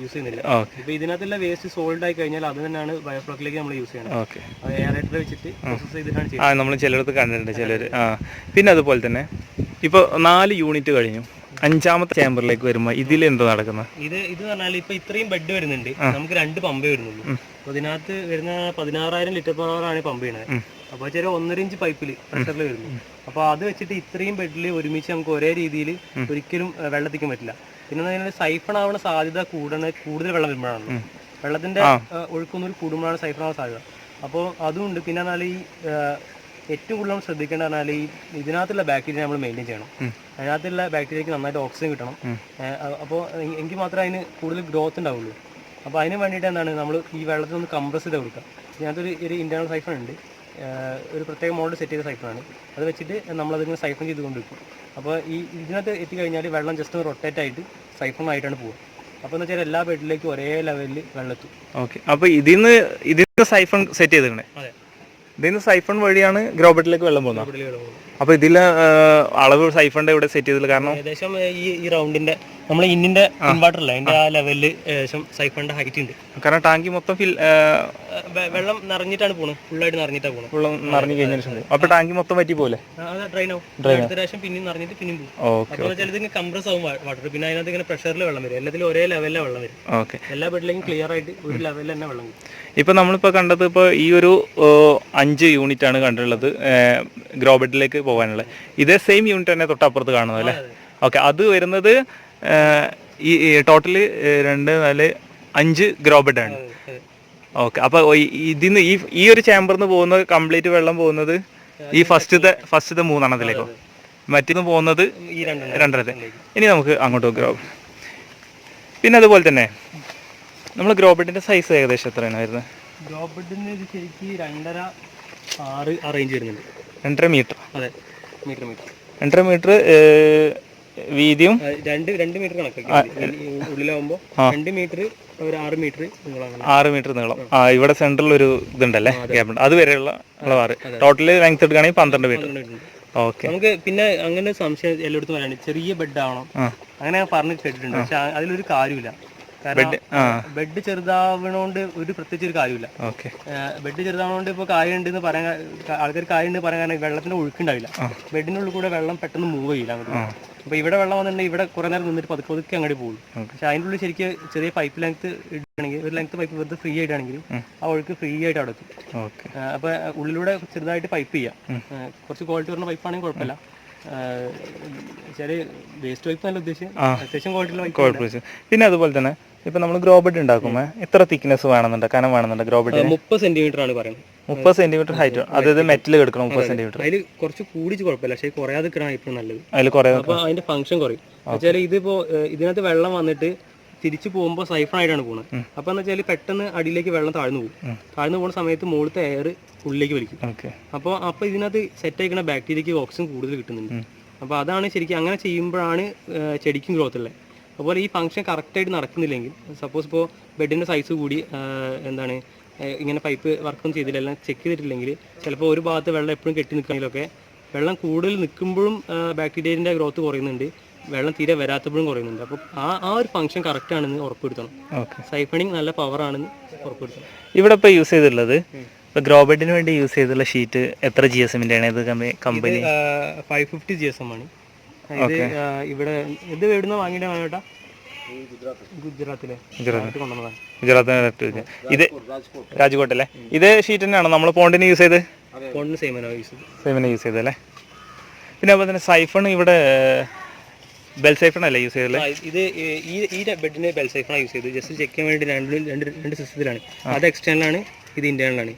യൂസ് ചെയ്യുന്നില്ല. ഇപ്പൊ ഇതിനകത്തുള്ള വേസ്റ്റ് സോൾഡ് ആയി കഴിഞ്ഞാൽ അത് തന്നെയാണ് ബയോഫ്ലോക്കിലേക്ക് നമ്മൾ യൂസ് ചെയ്യണം. എയറേറ്റർ വെച്ചിട്ട് പ്രോസസ് ചെയ്തിട്ടാണ് ചെയ്യുന്നത്. നമ്മൾ ചിലടത്ത് കണ്ടിട്ടുണ്ട് ചിലർ. പിന്നെ അതുപോലെ തന്നെ ഇപ്പോൾ 4 യൂണിറ്റ് കഴിഞ്ഞു, 5ാമത്തെ ചേമ്പറിലേക്ക് വരുമ്പോൾ ഇതിൽ എന്താ നടക്കുന്നത്? ഇത് പറഞ്ഞാൽ ഇപ്പൊ ഇത്രയും ബെഡ് വരുന്നുണ്ട്, നമുക്ക് 2 പമ്പേ വരുന്നുള്ളൂ. അപ്പൊ ഇതിനകത്ത് വരുന്ന 16,000 ലിറ്റർ പെർ അവർ ആണ് പമ്പ് ചെയ്യണത്. അപ്പോൾ ചില 1.5 ഇഞ്ച് പൈപ്പിൽ പ്രഷറിൽ വരുന്നു. അപ്പോൾ അത് വെച്ചിട്ട് ഇത്രയും ബെഡിൽ ഒരുമിച്ച് നമുക്ക് ഒരേ രീതിയിൽ ഒരിക്കലും വെള്ളത്തിക്കാൻ പറ്റില്ല. പിന്നെ സൈഫൺ ആവുന്ന സാധ്യത കൂടുതൽ വെള്ളം വരുമ്പോഴാണ്, വെള്ളത്തിന്റെ ഒഴുക്കൊന്നൂർ കൂടുമ്പോഴാണ് സൈഫൺ ആവാൻ സാധ്യത. അപ്പോൾ അതുകൊണ്ട് പിന്നെ പറഞ്ഞാൽ ഈ ഏറ്റവും കൂടുതൽ നമ്മൾ ശ്രദ്ധിക്കേണ്ട പറഞ്ഞാൽ ഇതിനകത്തുള്ള ബാക്ടീരിയ നമ്മൾ മെയിൻറ്റെയിൻ ചെയ്യണം. അതിനകത്തുള്ള ബാക്ടീരിയക്ക് നന്നായിട്ട് ഓക്സിജൻ കിട്ടണം. അപ്പോൾ എങ്കിൽ മാത്രമേ അതിന് കൂടുതൽ ഗ്രോത്ത് ഉണ്ടാവുള്ളൂ. അപ്പോൾ അതിന് വേണ്ടിയിട്ട് എന്താണ് നമ്മൾ ഈ വെള്ളത്തിൽ ഒന്ന് കംപ്രസ് ചെയ്ത് കൊടുക്കുക. ഇതിനകത്തൊരു ഇന്റേണൽ സൈഫൺ ഉണ്ട്, ഒരു പ്രത്യേക മോഡൽ സെറ്റ് ചെയ്ത സൈഫണാണ്. അത് വെച്ചിട്ട് നമ്മളതിങ്ങനെ സൈഫൺ ചെയ്ത് കൊണ്ടിരിക്കും. അപ്പോൾ ഇതിനകത്ത് എത്തിക്കഴിഞ്ഞാൽ വെള്ളം ജസ്റ്റ് റൊട്ടേറ്റ് ആയിട്ട് സൈഫണായിട്ടാണ് പോകുക. അപ്പോൾ എന്ന് വെച്ചാൽ എല്ലാ ബെഡിലേക്കും ഒരേ ലെവലിൽ വെള്ളം എത്തും. ഓക്കെ. അപ്പോൾ ഇതിന്ന് സൈഫൺ സെറ്റ് ചെയ്തിട്ടുണ്ട്. അതെ, ഇതിന്ന് സൈഫൺ വഴിയാണ് ഗ്രോ ബെഡിലേക്ക് വെള്ളം പോകുന്നത്. അപ്പോൾ ഇതിലെ അളവ് സൈഫണിന്റെ ഇവിടെ സെറ്റ് ചെയ്തില്ല, കാരണം ഏകദേശം ഈ റൗണ്ടിന്റെ നമ്മൾ ഇന്നിന്റെ ഇൻവെർട്ടർ അല്ല അതിന്റെ ആ ലെവലിൽ ഏകദേശം സൈഫണിന്റെ ഹൈറ്റ് ഉണ്ട്. കാരണം ടാങ്കി മൊത്തം വെള്ളം നിറഞ്ഞിട്ടാണ് പോകുന്നത്, ഫുള്ളായിട്ട് നിറഞ്ഞിട്ടാണ് പോകുന്നത്. വെള്ളം നിറഞ്ഞു കഴിഞ്ഞാൽ അപ്പോൾ ടാങ്കി മൊത്തം പറ്റി പോലെ ഡ്രൈൻ ആവും. അടുത്ത പ്രാവശ്യം പിന്നെയും നിറഞ്ഞിട്ട് പിന്നെയും പോകും. അപ്പോൾ ചിലത് ഇങ്ങനെ കംപ്രസ് ആവും വാട്ടർ. പിന്നെ അതിനകത്ത് ഇങ്ങനെ പ്രഷറിൽ വെള്ളം വരും, എല്ലാത്തിലും ഒരേ ലെവലിലെ വെള്ളം വരും. ഓക്കെ. എല്ലാ ബെഡിലേക്കും ക്ലിയർ ആയിട്ട് ഒരു ലെവലിൽ തന്നെ വെള്ളം വരും. ഇപ്പോൾ നമ്മളിപ്പോൾ കണ്ടത് ഇപ്പോൾ ഈ ഒരു 5 യൂണിറ്റ് ആണ് കണ്ടുള്ളത് ഗ്രോ ബെഡിലേക്ക് പോകാനുള്ളത്. ഇതേ സെയിം യൂണിറ്റ് തന്നെ തൊട്ടപ്പുറത്ത് കാണുന്നത് അല്ലേ? ഓക്കെ. അത് വരുന്നത് ഈ ടോട്ടല് 2, 4, 5 ഗ്രോ ബെഡാണ്. ഓക്കെ. അപ്പോൾ ഇതിന്ന് ഈ ഒരു ചേമ്പറിന്ന് പോകുന്നത് കംപ്ലീറ്റ് വെള്ളം പോകുന്നത് ഈ ഫസ്റ്റത്തെ 3 മറ്റൊന്ന് പോകുന്നത് ഈ 2. ഇനി നമുക്ക് അങ്ങോട്ട് ഗ്രോ. പിന്നെ അതുപോലെ തന്നെ നമ്മൾ ഗ്രോ ബെഡിന്റെ സൈസ് ഏകദേശം എത്രയാണ് വരുന്നത്? ഗ്രോ ബെഡിന് ഇത് ശരിക്കും 2.5-6 ആ റേഞ്ച് വരുന്നുണ്ട്. 2.5 മീറ്റർ. അതെ, മീറ്റർ 2.5 മീറ്റർ വീതിയും 2 മീറ്റർ കണക്കാക്കി ഉള്ളിലാവുമ്പോൾ 2 മീറ്റർ ഒരു 6 മീറ്റർ നീളം. 6 മീറ്റർ നീളം. ഇവിടെ സെൻട്രൽ ഒരു ഇതുണ്ടല്ലേ, ഗ്യാപ്പ്, അത് വരെയുള്ള അളവാറ്. ടോട്ടല് ലെങ്ത് എടുക്കുകയാണെങ്കിൽ 12 മീറ്റർ. ഓക്കെ. നമുക്ക് പിന്നെ അങ്ങനെ സംശയം എല്ലായിടത്തും വരാണ്, ചെറിയ ബെഡ് ആവണം അങ്ങനെ ഞാൻ പറഞ്ഞു കേട്ടിട്ടുണ്ട്. പക്ഷെ അതിലൊരു കാര്യമില്ല. കാരണം ബെഡ് ചെറുതാവണോണ്ട് പ്രത്യേകിച്ച് ഒരു കാര്യമില്ല. ബെഡ് ചെറുതാവണോണ്ട് ഇപ്പോൾ കായുണ്ടെന്ന് പറയാൻ ആൾക്കാർ കായുണ്ട് പറയാൻ കാരണം വെള്ളത്തിന്റെ ഒഴുക്കുണ്ടാവില്ല. ബെഡിനുള്ളിൽ കൂടെ വെള്ളം പെട്ടെന്ന് മൂവ് ചെയ്യില്ല അങ്ങോട്ട്. അപ്പോൾ ഇവിടെ വെള്ളം വന്നിട്ടുണ്ടെങ്കിൽ ഇവിടെ കുറേ നേരം നിന്നിട്ട് പതുക്കെ അങ്ങോട്ട് പോകും. പക്ഷെ അതിൻ്റെ ഉള്ളിൽ ശരിക്കും ചെറിയ പൈപ്പ് ലെങ്ത് ഇടുകയാണെങ്കിൽ, ഒരു ലെങ്ത് പൈപ്പ് വെറുതെ ഫ്രീ ആയിട്ടാണെങ്കിൽ ആ ഒഴുക്ക് ഫ്രീ ആയിട്ട് അവിടെ എത്തും. അപ്പോൾ ഉള്ളിലൂടെ ചെറുതായിട്ട് പൈപ്പ് ചെയ്യാം. കുറച്ച് ക്വാളിറ്റി വരുന്ന പൈപ്പാണെങ്കിൽ കുഴപ്പമില്ല. വേസ്റ്റ് പൈപ്പ് നല്ല ഉദ്ദേശിച്ചത് അത്യാവശ്യം ക്വാളിറ്റി. പിന്നെ അതുപോലെ തന്നെ ഇപ്പൊ നമ്മൾ ഗ്രോ ബെഡ് ഉണ്ടാക്കുമ്പോൾ എത്ര തിക്നെസ് വേണമെന്നുണ്ട്, കനം വേണമെന്നുണ്ട്? ഗ്രോ ബെഡ് 30 സെന്റിമീറ്റർ ആണ് പറയുന്നത്. 30 സെന്റിമീറ്റർ ഹൈറ്റ്, അതായത് മെറ്റൽ കിടക്കണം 30 സെന്റിമീറ്റർ. അതിൽ കുറച്ച് കൂടിച്ച് കുഴപ്പമില്ല, പക്ഷേ കുറയാതെ നിൽക്കണം ഇപ്പം നല്ലത്. അതിൽ കുറേ അപ്പോൾ അതിന്റെ ഫംഗ്ഷൻ കുറയും. വെച്ചാൽ ഇതിപ്പോ ഇതിനകത്ത് വെള്ളം വന്നിട്ട് തിരിച്ചു പോകുമ്പോൾ സൈഫൺ ആയിട്ടാണ് പോകുന്നത്. അപ്പോൾ എന്ന് വെച്ചാൽ പെട്ടെന്ന് അടിയിലേക്ക് വെള്ളം താഴ്ന്നു പോകും. താഴ്ന്നു പോകുന്ന സമയത്ത് മുകളിലത്തെ എയർ ഉള്ളിലേക്ക് വലിക്കും. അപ്പോൾ ഇതിനകത്ത് സെറ്റ് ആയിക്കുന്ന ബാക്ടീരിയക്ക് ഓക്സിജൻ കൂടുതൽ കിട്ടുന്നുണ്ട്. അപ്പോൾ അതാണ് ശരിക്കും അങ്ങനെ ചെയ്യുമ്പോഴാണ് ചെടിക്കും ഗ്രോത്ത് ഉള്ളത്. അതുപോലെ ഈ ഫംഗ്ഷൻ കറക്റ്റായിട്ട് നടക്കുന്നില്ലെങ്കിൽ, സപ്പോസ് ഇപ്പോൾ ബെഡിൻ്റെ സൈസ് കൂടി എന്താണ് ഇങ്ങനെ പൈപ്പ് വർക്കൊന്നും ചെയ്തില്ല, എല്ലാം ചെക്ക് ചെയ്തിട്ടില്ലെങ്കിൽ ചിലപ്പോൾ ഒരു ഭാഗത്ത് വെള്ളം എപ്പോഴും കെട്ടി നിൽക്കുകയാണെങ്കിലൊക്കെ വെള്ളം കൂടുതൽ നിൽക്കുമ്പോഴും ബാക്ടീരിയൻ്റെ ഗ്രോത്ത് കുറയുന്നുണ്ട്, വെള്ളം തീരെ വരാത്തപ്പോഴും കുറയുന്നുണ്ട്. അപ്പോൾ ആ ഒരു ഫംഗ്ഷൻ കറക്റ്റ് ആണെന്ന് ഉറപ്പുവരുത്തണം. സൈഫണിങ് നല്ല പവർ ആണെന്ന് ഉറപ്പുവരുത്തണം. ഇവിടെ ഇപ്പോൾ യൂസ് ചെയ്തിട്ടുള്ളത് ഇപ്പോൾ ഗ്രോ ബെഡിന് വേണ്ടി യൂസ് ചെയ്തുള്ള ഷീറ്റ് എത്ര GSM-ൻ്റെ ആണ് ഇത് കമ്പനി? 550 GSM ആണ് ഇത്. ഇവിടെ ഇത് എവിടുന്ന വാങ്ങിയിട്ട് വേണേട്ടാ? ഗുജറാത്തിലെ കൊണ്ടുവന്നതാണ്. ഗുജറാത്ത്. ഇത് രാജ്കോട്ടല്ലേ? ഇത് ഷീറ്റ് തന്നെയാണോ നമ്മൾ പോണ്ടിന് യൂസ് ചെയ്ത്? പോണ്ടിന് സെയിമിന് യൂസ് ചെയ്തല്ലേ. പിന്നെ അതുപോലെ തന്നെ സൈഫൺ ഇവിടെ ബെൽ സൈഫൺ അല്ലേ യൂസ് ചെയ്തല്ലേ? ഇത് ഈ ബെഡിന് ബെൽ സൈഫണാണ് യൂസ് ചെയ്തത്. ജസ്റ്റ് ചെക്ക് ചെയ്യാൻ വേണ്ടി രണ്ട് സിസ്റ്റത്തിലാണ്. അത് എക്സ്റ്റേണലാണ്, ഇത് ഇന്റേണലാണ്.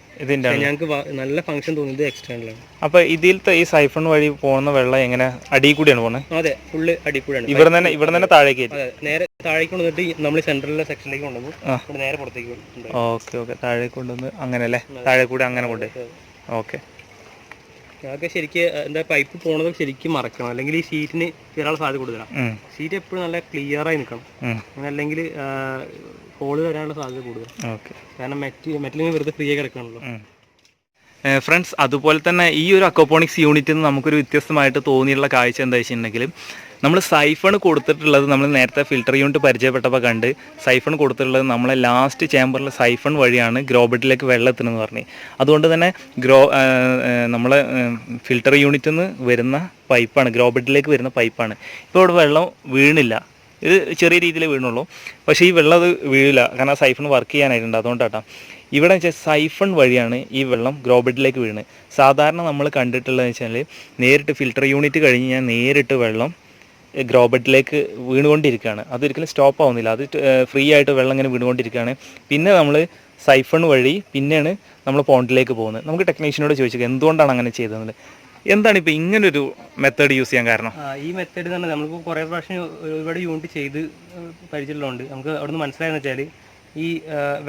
ഞങ്ങൾക്ക് നല്ല ഫംഗ്ഷൻ തോന്നുന്നത് എക്സ്റ്റേണലാണ്. അപ്പൊ ഇതിലത്തെ ഈ സൈഫൺ വഴി പോകുന്ന വെള്ളം എങ്ങനെ അടിയിൽ കൂടിയാണ് പോകുന്നത്? അതെ, ഫുള്ള് അടിയിൽ കൂടിയാണ്. ഇവിടെ തന്നെ താഴേക്ക് നേരെ താഴേക്ക് കൊണ്ടുവന്നിട്ട് നമ്മൾ സെൻട്രലിലെ സെക്ഷനിലേക്ക് കൊണ്ടുവന്നു നേരെ പുറത്തേക്ക്. ഓക്കെ താഴേക്ക് കൊണ്ടുവന്ന് അങ്ങനെ അല്ലേ? താഴെ കൂടി അങ്ങനെ കൊണ്ട്. ഓക്കെ. ഞങ്ങൾക്ക് ശരിക്കും എന്താ പൈപ്പ് പോണത് ശരിക്കും മറക്കണം, അല്ലെങ്കിൽ ഈ ഷീറ്റിന് വരാനുള്ള സാധ്യത കൂടുതലാണ്. ഷീറ്റ് എപ്പോഴും നല്ല ക്ലിയർ ആയി നിൽക്കണം, അങ്ങനെ അല്ലെങ്കിൽ ഹോള് വരാനുള്ള സാധ്യത കൂടുതൽ. കാരണം മെറ്റലിങ്ങനെ വെറുതെ ഫ്രീ ആയി കിടക്കണല്ലോ. ഫ്രണ്ട്സ്, അതുപോലെ തന്നെ ഈ ഒരു അക്വാപോണിക്സ് യൂണിറ്റിൽ നിന്ന് നമുക്കൊരു വ്യത്യസ്തമായിട്ട് തോന്നിയുള്ള കാഴ്ച എന്താ വെച്ചിട്ടുണ്ടെങ്കിൽ, നമ്മൾ സൈഫൺ കൊടുത്തിട്ടുള്ളത് നമ്മൾ നേരത്തെ ഫിൽട്ടർ യൂണിറ്റ് പരിചയപ്പെട്ടപ്പോൾ കണ്ട് സൈഫൺ കൊടുത്തിട്ടുള്ളത് നമ്മളെ ലാസ്റ്റ് ചേമ്പറിൽ സൈഫൺ വഴിയാണ് ഗ്രോ ബെഡിലേക്ക് വെള്ളം എത്തുന്നതെന്ന് പറഞ്ഞു. അതുകൊണ്ട് തന്നെ നമ്മളെ ഫിൽട്ടർ യൂണിറ്റിൽ നിന്ന് വരുന്ന പൈപ്പാണ്, ഗ്രോ ബെഡിലേക്ക് വരുന്ന പൈപ്പാണ്. ഇപ്പോൾ ഇവിടെ വെള്ളം വീണില്ല, ഇത് ചെറിയ രീതിയിൽ വീണുള്ളൂ. പക്ഷേ ഈ വെള്ളം അത് വീഴില്ല, കാരണം സൈഫൺ വർക്ക് ചെയ്യാനായിട്ടുണ്ട്. അതുകൊണ്ടാട്ടോ ഇവിടെ വെച്ചാൽ സൈഫൺ വഴിയാണ് ഈ വെള്ളം ഗ്രോ ബെഡിലേക്ക് വീണ്. സാധാരണ നമ്മൾ കണ്ടിട്ടുള്ളതെന്ന് വെച്ചാൽ നേരിട്ട് ഫിൽട്ടർ യൂണിറ്റ് കഴിഞ്ഞ് ഞാൻ നേരിട്ട് വെള്ളം ഗ്രോ ബെഡിലേക്ക് വീണുകൊണ്ടിരിക്കുകയാണ്. അതൊരിക്കലും സ്റ്റോപ്പ് ആവുന്നില്ല, അത് ഫ്രീ ആയിട്ട് വെള്ളം ഇങ്ങനെ വീണുകൊണ്ടിരിക്കുകയാണ്. പിന്നെ നമ്മൾ സൈഫൺ വഴി പിന്നെയാണ് നമ്മൾ പോണ്ടിലേക്ക് പോകുന്നത്. നമുക്ക് ടെക്നീഷ്യനോട് ചോദിച്ചത് എന്തുകൊണ്ടാണ് അങ്ങനെ ചെയ്തത്, എന്താണ് ഇപ്പോൾ ഇങ്ങനൊരു മെത്തേഡ് യൂസ് ചെയ്യാൻ കാരണം? ഈ മെത്തേഡ് തന്നെ നമ്മളിപ്പോൾ കുറേ പ്രാവശ്യം ഒരുപാട് യൂണിറ്റ് ചെയ്ത് പരിചയമുള്ളതുകൊണ്ട് നമുക്ക് അവിടെ നിന്ന് മനസ്സിലായെന്ന് വെച്ചാൽ, ഈ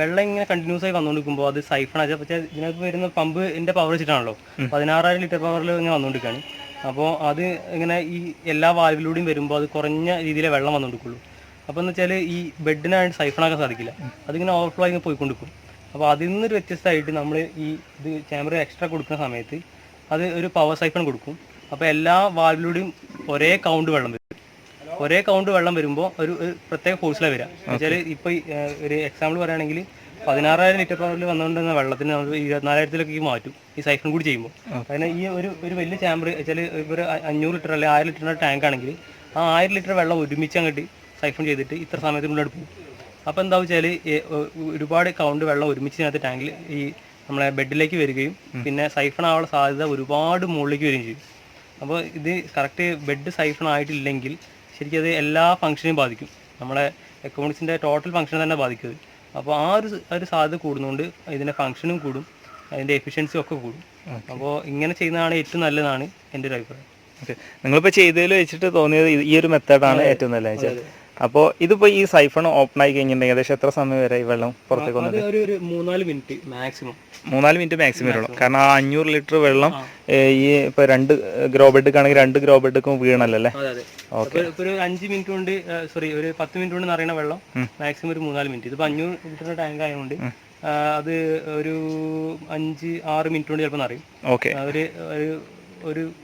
വെള്ളം ഇങ്ങനെ കണ്ടിന്യൂസ് ആയി വന്നുകൊണ്ടിരിക്കുമ്പോൾ അത് സൈഫൺ ആച്ചാൽ, പക്ഷേ ഇതിനകത്ത് വരുന്ന പമ്പിൻ്റെ പവർ വെച്ചിട്ടാണല്ലോ 16,000 ലിറ്റർ പവറിൽ ഇങ്ങനെ വന്നുകൊണ്ടിരിക്കുകയാണ്. അപ്പോൾ അത് ഇങ്ങനെ ഈ എല്ലാ വാൽവിലൂടെയും വരുമ്പോൾ അത് കുറഞ്ഞ രീതിയിലെ വെള്ളം വന്നുകൊണ്ടിരിക്കുള്ളൂ. അപ്പോൾ എന്ന് വെച്ചാൽ ഈ ബെഡിനായിട്ട് സൈഫണാക്കാൻ സാധിക്കില്ല, അതിങ്ങനെ ഓവർഫ്ലോ ആയി പോയിക്കൊണ്ടിരിക്കും. അപ്പോൾ അതിൽ നിന്നൊരു വ്യത്യസ്തമായിട്ട് നമ്മൾ ഈ ഇത് ചേമ്പർ എക്സ്ട്രാ കൊടുക്കുന്ന സമയത്ത് അത് ഒരു പവർ സൈഫൺ കൊടുക്കും. അപ്പോൾ എല്ലാ വാൽവിലൂടെയും ഒരേ കൗണ്ട് വെള്ളം വരുമ്പോൾ ഒരു പ്രത്യേക ഫോഴ്സിലാണ് വരിക. വെച്ചാൽ ഇപ്പോൾ ഒരു എക്സാമ്പിൾ പറയുകയാണെങ്കിൽ 16,000 ലിറ്റർ പവറിൽ വന്നുകൊണ്ടിരുന്ന വെള്ളത്തിന് നമ്മൾ 24,000 മാറ്റും ഈ സൈഫൺ കൂടി ചെയ്യുമ്പോൾ. കാരണം ഈ ഒരു വലിയ ചാമ്പർ വെച്ചാൽ ഒരു 500 ലിറ്റർ അല്ലെങ്കിൽ 1000 ലിറ്ററിൻ്റെ ടാങ്ക് ആണെങ്കിൽ ആ 1000 ലിറ്റർ വെള്ളം ഒരുമിച്ച് അങ്ങോട്ട് സൈഫൺ ചെയ്തിട്ട് ഇത്ര സമയത്തിനുള്ളിൽ പോകും. അപ്പോൾ എന്താ വെച്ചാൽ ഒരുപാട് കൗണ്ട് വെള്ളം ഒരുമിച്ച് ഇതിനകത്ത് ടാങ്കിൽ ഈ നമ്മളെ ബെഡിലേക്ക് വരികയും പിന്നെ സൈഫൺ ആവാനുള്ള സാധ്യത ഒരുപാട് മുകളിലേക്ക് വരികയും ചെയ്യും. അപ്പോൾ ഇത് കറക്റ്റ് ബെഡ് സൈഫൺ ആയിട്ടില്ലെങ്കിൽ ശരിക്കും അത് എല്ലാ ഫംഗ്ഷനെയും ബാധിക്കും, നമ്മളെ അക്കൗണ്ട്സിൻ്റെ ടോട്ടൽ ഫംഗ്ഷനെ തന്നെ ബാധിക്കും. അപ്പോൾ ആ ഒരു സാധ്യത കൂടുന്നതുകൊണ്ട് ഇതിൻ്റെ ഫംഗ്ഷനും കൂടും, അതിൻ്റെ എഫിഷ്യൻസിയും ഒക്കെ കൂടും. അപ്പോൾ ഇങ്ങനെ ചെയ്യുന്നതാണ് ഏറ്റവും നല്ലതാണ് എൻ്റെ ഒരു അഭിപ്രായം. ഓക്കെ, നിങ്ങളിപ്പോൾ ചെയ്തതിൽ വെച്ചിട്ട് തോന്നിയത് ഈ ഒരു മെത്തേഡാണ് ഏറ്റവും നല്ലത് വെച്ചാൽ. അപ്പോൾ ഇതിപ്പോൾ ഈ സൈഫൺ ഓപ്പൺ ആയി കഴിഞ്ഞിട്ടുണ്ടെങ്കിൽ ഏകദേശം എത്ര സമയം വരെ ഈ വെള്ളം പുറത്തേക്ക് വന്നത്? ഒരു 3-4 മിനിറ്റ് മാക്സിമം. 3-4 മിനിറ്റ് മാക്സിമം വരുള്ളൂ. കാരണം ആ 500 ലിറ്റർ വെള്ളം ഈ ഇപ്പോൾ 2 ഗ്രോ ബെഡ്ക്കാണെങ്കിൽ 2 ഗ്രോ ബെഡ്ക്കും വീണല്ലോ അല്ലേ? ഓക്കെ, ഇപ്പോൾ ഒരു 5 മിനിറ്റ് കൊണ്ട് ഒരു 10 മിനിറ്റ് കൊണ്ട് നിറയുന്ന വെള്ളം മാക്സിമം ഒരു 3-4 മിനിറ്റ്. ഇതിപ്പോൾ 500 ലിറ്ററിൻ്റെ ടാങ്ക് ആയതുകൊണ്ട് അത് ഒരു 5-6 മിനിറ്റ് കൊണ്ട് ചിലപ്പോൾ നിറയും. ഓക്കെ,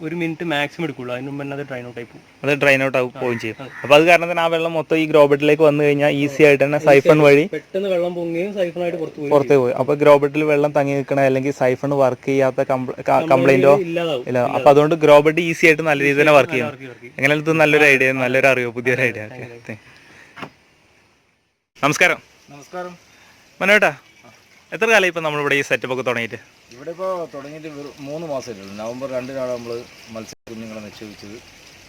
ഒരു മിനിറ്റ് മാക്സിമം എടുക്കുള്ളൂ, അതിന് മുമ്പ് അത് ഡ്രൈൻ ഔട്ട് ആയി പോകും. അത് ഡ്രൈൻ ഔട്ട് ആയി പോവുകയും ചെയ്യും. അപ്പോൾ അത് കാരണം തന്നെ ആ വെള്ളം മൊത്തം ഈ ഗ്രോ ബെഡിലേക്ക് വന്നു കഴിഞ്ഞാൽ ഈസി ആയിട്ട് തന്നെ സൈഫൺ വഴി പെട്ടെന്ന് വെള്ളം പൊങ്ങുകയും സൈഫണായിട്ട് പുറത്ത് പോയി. അപ്പോൾ ഗ്രോ ബെഡിൽ വെള്ളം തങ്ങി നിൽക്കണ അല്ലെങ്കിൽ സൈഫൺ വർക്ക് ചെയ്യാത്ത കംപ്ലൈന്റോ ഇല്ല. അപ്പോൾ അതുകൊണ്ട് ഗ്രോ ബെഡ് ഈസി ആയിട്ട് നല്ല രീതിയിൽ തന്നെ വർക്ക് ചെയ്യും. എങ്ങനെയാലും ഇത് നല്ലൊരു ഐഡിയ, നല്ലൊരു അറിയോ, പുതിയൊരു ഐഡിയ. നമസ്കാരം. നമസ്കാരം മനോട്ടാ, എത്ര കാലം ഇപ്പം നമ്മളിവിടെ ഈ സെറ്റപ്പ് ഒക്കെ തുടങ്ങിയിട്ട്? ഇവിടെ ഇപ്പോൾ തുടങ്ങിയിട്ട് 3 മാസമേ ഉള്ളൂ. നവംബർ 2-നാണ് നമ്മൾ മത്സ്യക്കുഞ്ഞുങ്ങളെ നിക്ഷേപിച്ചത്.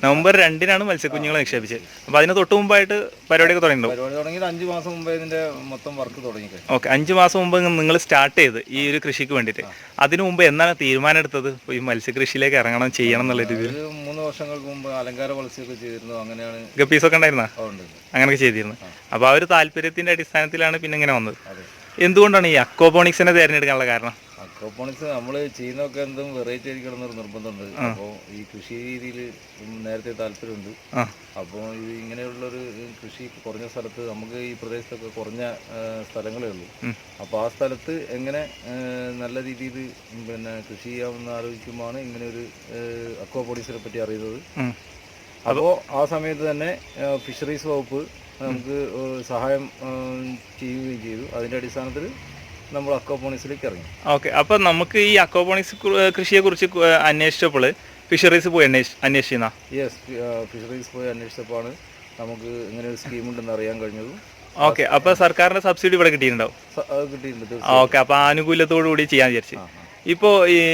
നവംബർ 2-നാണ് മത്സ്യക്കുഞ്ഞുങ്ങളെ നിക്ഷേപിച്ചത്. അപ്പോൾ അതിന് തൊട്ട് മുമ്പായിട്ട് പരിപാടിയൊക്കെ തുടങ്ങിയിട്ടുണ്ടോ? പരിപാടി തുടങ്ങിയിട്ട് 5 മാസം മുമ്പേ ഇതിൻ്റെ മൊത്തം വർക്ക് തുടങ്ങിക്കഴിഞ്ഞു. ഓക്കെ, 5 മാസം മുമ്പ് നിങ്ങൾ സ്റ്റാർട്ട് ചെയ്ത് ഈ ഒരു കൃഷിക്ക് വേണ്ടിയിട്ട്. അതിനു മുമ്പ് എന്നാണ് തീരുമാനം എടുത്തത് ഈ മത്സ്യകൃഷിയിലേക്ക് ഇറങ്ങണം, ചെയ്യണം എന്നുള്ള രീതിയിൽ? 3 വർഷങ്ങൾക്ക് മുമ്പ് അലങ്കാര മത്സ്യമൊക്കെ ചെയ്തിരുന്നു. അങ്ങനെയാണ്. ഗപ്പീസൊക്കെ ഉണ്ടായിരുന്നോ? അങ്ങനെയൊക്കെ ചെയ്തിരുന്നു. അപ്പോൾ ആ ഒരു താല്പര്യത്തിൻ്റെ അടിസ്ഥാനത്തിലാണ് പിന്നെ ഇങ്ങനെ വന്നത്. എന്തുകൊണ്ടാണ് ഈ അക്വാപോണിക്സിനെ തിരഞ്ഞെടുക്കാനുള്ള കാരണം? അക്വാപോണിക്സ് നമ്മൾ ചെയ്യുന്നതൊക്കെ എന്തും വെറൈറ്റി ആയിരിക്കണം എന്നൊരു നിർബന്ധമുണ്ട്. അപ്പോൾ ഈ കൃഷി രീതിയിൽ നേരത്തെ താല്പര്യമുണ്ട്. അപ്പോൾ ഇത് ഇങ്ങനെയുള്ളൊരു കൃഷി കുറഞ്ഞ സ്ഥലത്ത്, നമുക്ക് ഈ പ്രദേശത്തൊക്കെ കുറഞ്ഞ സ്ഥലങ്ങളേ ഉള്ളൂ. അപ്പോൾ ആ സ്ഥലത്ത് എങ്ങനെ നല്ല രീതിയിൽ പിന്നെ കൃഷി ചെയ്യാമെന്ന് ആലോചിക്കുമ്പോഴാണ് ഇങ്ങനെ ഒരു അക്വാപോണിക്സിനെ പറ്റി അറിയുന്നത്. അപ്പോൾ ആ സമയത്ത് തന്നെ ഫിഷറീസ് വകുപ്പ് നമുക്ക് സഹായം ചെയ്യുകയും ചെയ്തു. അതിൻ്റെ അടിസ്ഥാനത്തിൽ നമ്മൾ അക്വാപോണിക്സിലേക്ക് ഇറങ്ങി. ഓക്കെ, അപ്പോൾ നമുക്ക് ഈ അക്വാപോണിക്സ് കൃഷിയെക്കുറിച്ച് അന്വേഷിച്ചപ്പോൾ ഫിഷറീസ് പോയി അന്വേഷിക്കുന്ന യെസ്, ഫിഷറീസ് പോയി അന്വേഷിച്ചപ്പോഴാണ് നമുക്ക് ഇങ്ങനെ ഒരു സ്കീമുണ്ടെന്ന് അറിയാൻ കഴിഞ്ഞത്. ഓക്കെ, അപ്പോൾ സർക്കാരിൻ്റെ സബ്സിഡി ഇവിടെ കിട്ടിയിട്ടുണ്ടാവും. കിട്ടിയിട്ടുണ്ട്. ഓക്കെ, അപ്പോൾ ആനുകൂല്യത്തോടു കൂടി ചെയ്യാൻ വിചാരിച്ചു. ഇപ്പോൾ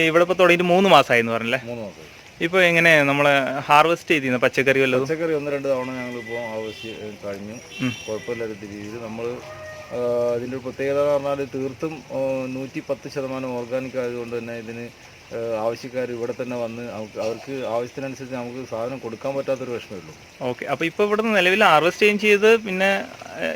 ഇവിടെ ഇപ്പോൾ തുടങ്ങിയിട്ട് 3 മാസമായി എന്ന് പറഞ്ഞല്ലേ? 3 മാസമായി. ഇപ്പോൾ എങ്ങനെ നമ്മളെ ഹാർവെസ്റ്റ് ചെയ്തിരുന്നു പച്ചക്കറി വല്ലതും? പച്ചക്കറി 1-2 തവണ ഞങ്ങളിപ്പോൾ ഹാർവെസ്റ്റ് കഴിഞ്ഞു. കുഴപ്പമില്ലാത്ത രീതിയിൽ നമ്മൾ അതിൻ്റെ ഒരു പ്രത്യേകത എന്ന് പറഞ്ഞാൽ തീർത്തും 110% ഓർഗാനിക് ആയതുകൊണ്ട് തന്നെ ഇതിന് ആവശ്യക്കാർ ഇവിടെ തന്നെ വന്ന് അവർക്ക് ആവശ്യത്തിനനുസരിച്ച് നമുക്ക് സാധനം കൊടുക്കാൻ പറ്റാത്തൊരു വിഷമമുള്ളൂ. ഓക്കെ, അപ്പോൾ ഇപ്പോൾ ഇവിടെ നിലവിൽ ഹാർവെസ്റ്റ് ചെയ്ത് പിന്നെ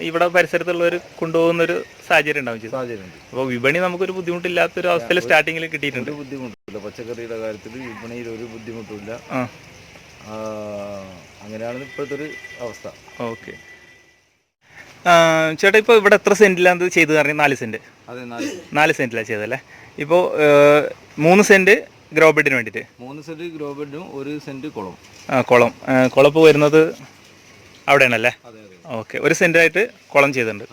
ഇവിടെ പരിസരത്തുള്ളവർ കൊണ്ടുപോകുന്നൊരു സാഹചര്യം ഉണ്ടാവും. സാഹചര്യമുണ്ട്. അപ്പോൾ വിപണി നമുക്കൊരു ബുദ്ധിമുട്ടില്ലാത്തൊരു അവസ്ഥയിൽ സ്റ്റാർട്ടിങ്ങിൽ കിട്ടിയിട്ടുണ്ട്. ഒരു ബുദ്ധിമുട്ടില്ല പച്ചക്കറിയുടെ കാര്യത്തിൽ, വിപണിയിൽ ഒരു ബുദ്ധിമുട്ടില്ല. അങ്ങനെയാണ് ഇപ്പോഴത്തെ ഒരു അവസ്ഥ. ഓക്കെ ചേട്ടാ, ഇപ്പോൾ ഇവിടെ എത്ര സെൻറ്റിലാണ് ചെയ്ത് പറഞ്ഞാൽ? 4 സെൻറ്റ്. അതെ, 4 സെൻറ്റിലാണ് ചെയ്തല്ലേ? ഇപ്പോൾ 3 സെൻറ്റ് ഗ്രോ ബെഡിന് വേണ്ടിയിട്ട്. 3 സെൻറ്റ് ഗ്രോ ബെഡും 1 സെൻറ്റ് കുളം. കുളപ്പ് വരുന്നത് അവിടെയാണല്ലേ? അതെ അതെ. ഓക്കെ, 1 സെൻറ്റായിട്ട് കുളം ചെയ്തിട്ടുണ്ട്.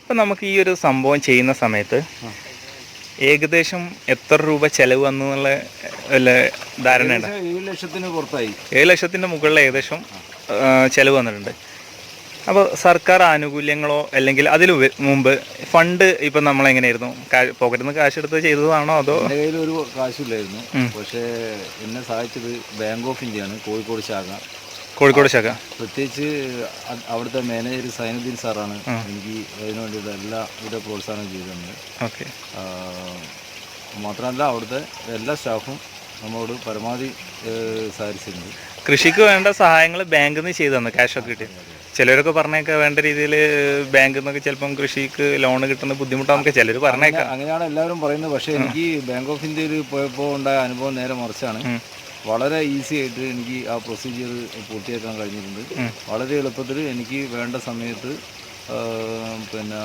അപ്പം നമുക്ക് ഈ ഒരു സംഭവം ചെയ്യുന്ന സമയത്ത് ഏകദേശം എത്ര രൂപ ചിലവ് വന്നുള്ള വല്ല ധാരണയുണ്ട്? 7 ലക്ഷത്തിന് പുറത്തായി. 7 ലക്ഷത്തിൻ്റെ മുകളിൽ ഏകദേശം ചിലവ് വന്നിട്ടുണ്ട്. അപ്പോൾ സർക്കാർ ആനുകൂല്യങ്ങളോ അല്ലെങ്കിൽ അതിന് മുമ്പ് ഫണ്ട് ഇപ്പം നമ്മളെങ്ങനെയായിരുന്നു? പോക്കറ്റിൽ നിന്ന് കാശ് എടുത്ത് ചെയ്തതാണോ അതോ? എൻ്റെ കയ്യിൽ ഒരു കാശില്ലായിരുന്നു. പക്ഷേ എന്നെ സഹായിച്ചത് ബാങ്ക് ഓഫ് ഇന്ത്യയാണ്, കോഴിക്കോട് ശാഖ. പ്രത്യേകിച്ച് അവിടുത്തെ മാനേജർ സൈനുദ്ദീൻ സാറാണ് എനിക്ക് അതിന് വേണ്ടിയിട്ട് എല്ലാവിധ പ്രോത്സാഹനം ചെയ്തിട്ടുണ്ട്. ഓക്കെ, മാത്രമല്ല അവിടുത്തെ എല്ലാ സ്റ്റാഫും നമ്മളോട് പരമാവധി സഹകരിച്ചിട്ടുണ്ട്. കൃഷിക്ക് വേണ്ട സഹായങ്ങൾ ബാങ്കിൽ നിന്ന് ചെയ്തു തന്നു, ക്യാഷൊക്കെ കിട്ടി. ചിലരൊക്കെ പറഞ്ഞേക്കാം വേണ്ട രീതിയിൽ ബാങ്കിൽ നിന്നൊക്കെ ചിലപ്പം കൃഷിക്ക് ലോൺ കിട്ടുന്ന ബുദ്ധിമുട്ടാന്നൊക്കെ ചിലർ പറഞ്ഞേക്കാം. അങ്ങനെയാണ് എല്ലാവരും പറയുന്നത്. പക്ഷേ എനിക്ക് ബാങ്ക് ഓഫ് ഇന്ത്യയിൽ പോയപ്പോൾ ഉണ്ടായ അനുഭവം നേരെ മറിച്ചാണ്. വളരെ ഈസി ആയിട്ട് എനിക്ക് ആ പ്രൊസീജിയർ പൂർത്തിയാക്കാൻ കഴിഞ്ഞിട്ടുണ്ട്. വളരെ എളുപ്പത്തിൽ എനിക്ക് വേണ്ട സമയത്ത് പിന്നെ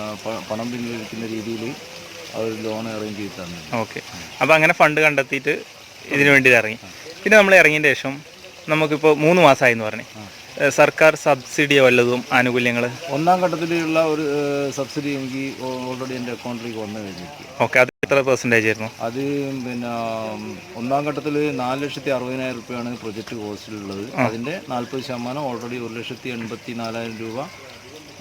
പണം പിൻവലിക്കുന്ന രീതിയിൽ അവർ ലോൺ അറേഞ്ച് ചെയ്ത് തന്നു. ഓക്കെ, അപ്പോൾ അങ്ങനെ ഫണ്ട് കണ്ടെത്തിയിട്ട് ഇതിനു വേണ്ടി ഇറങ്ങി. പിന്നെ നമ്മൾ ഇറങ്ങിയതിന് ശേഷം നമുക്കിപ്പോൾ 3 മാസമായി എന്ന് പറഞ്ഞു. സർക്കാർ സബ്സിഡിയോ വല്ലതും ആനുകൂല്യങ്ങൾ? 1-ാം ഘട്ടത്തിലുള്ള ഒരു സബ്സിഡി എനിക്ക് ഓൾറെഡി എൻ്റെ അക്കൗണ്ടിലേക്ക് വന്നു കഴിഞ്ഞിരിക്കും. ഓക്കെ, അത് എത്ര പെർസെൻറ്റേജ് ആയിരുന്നു? അത് പിന്നെ 1-ാം ഘട്ടത്തിൽ 4,60,60,000 രൂപയാണ് പ്രൊജക്റ്റ് കോസ്റ്റിലുള്ളത്. അതിൻ്റെ 40% ഓൾറെഡി 1,84,000 രൂപ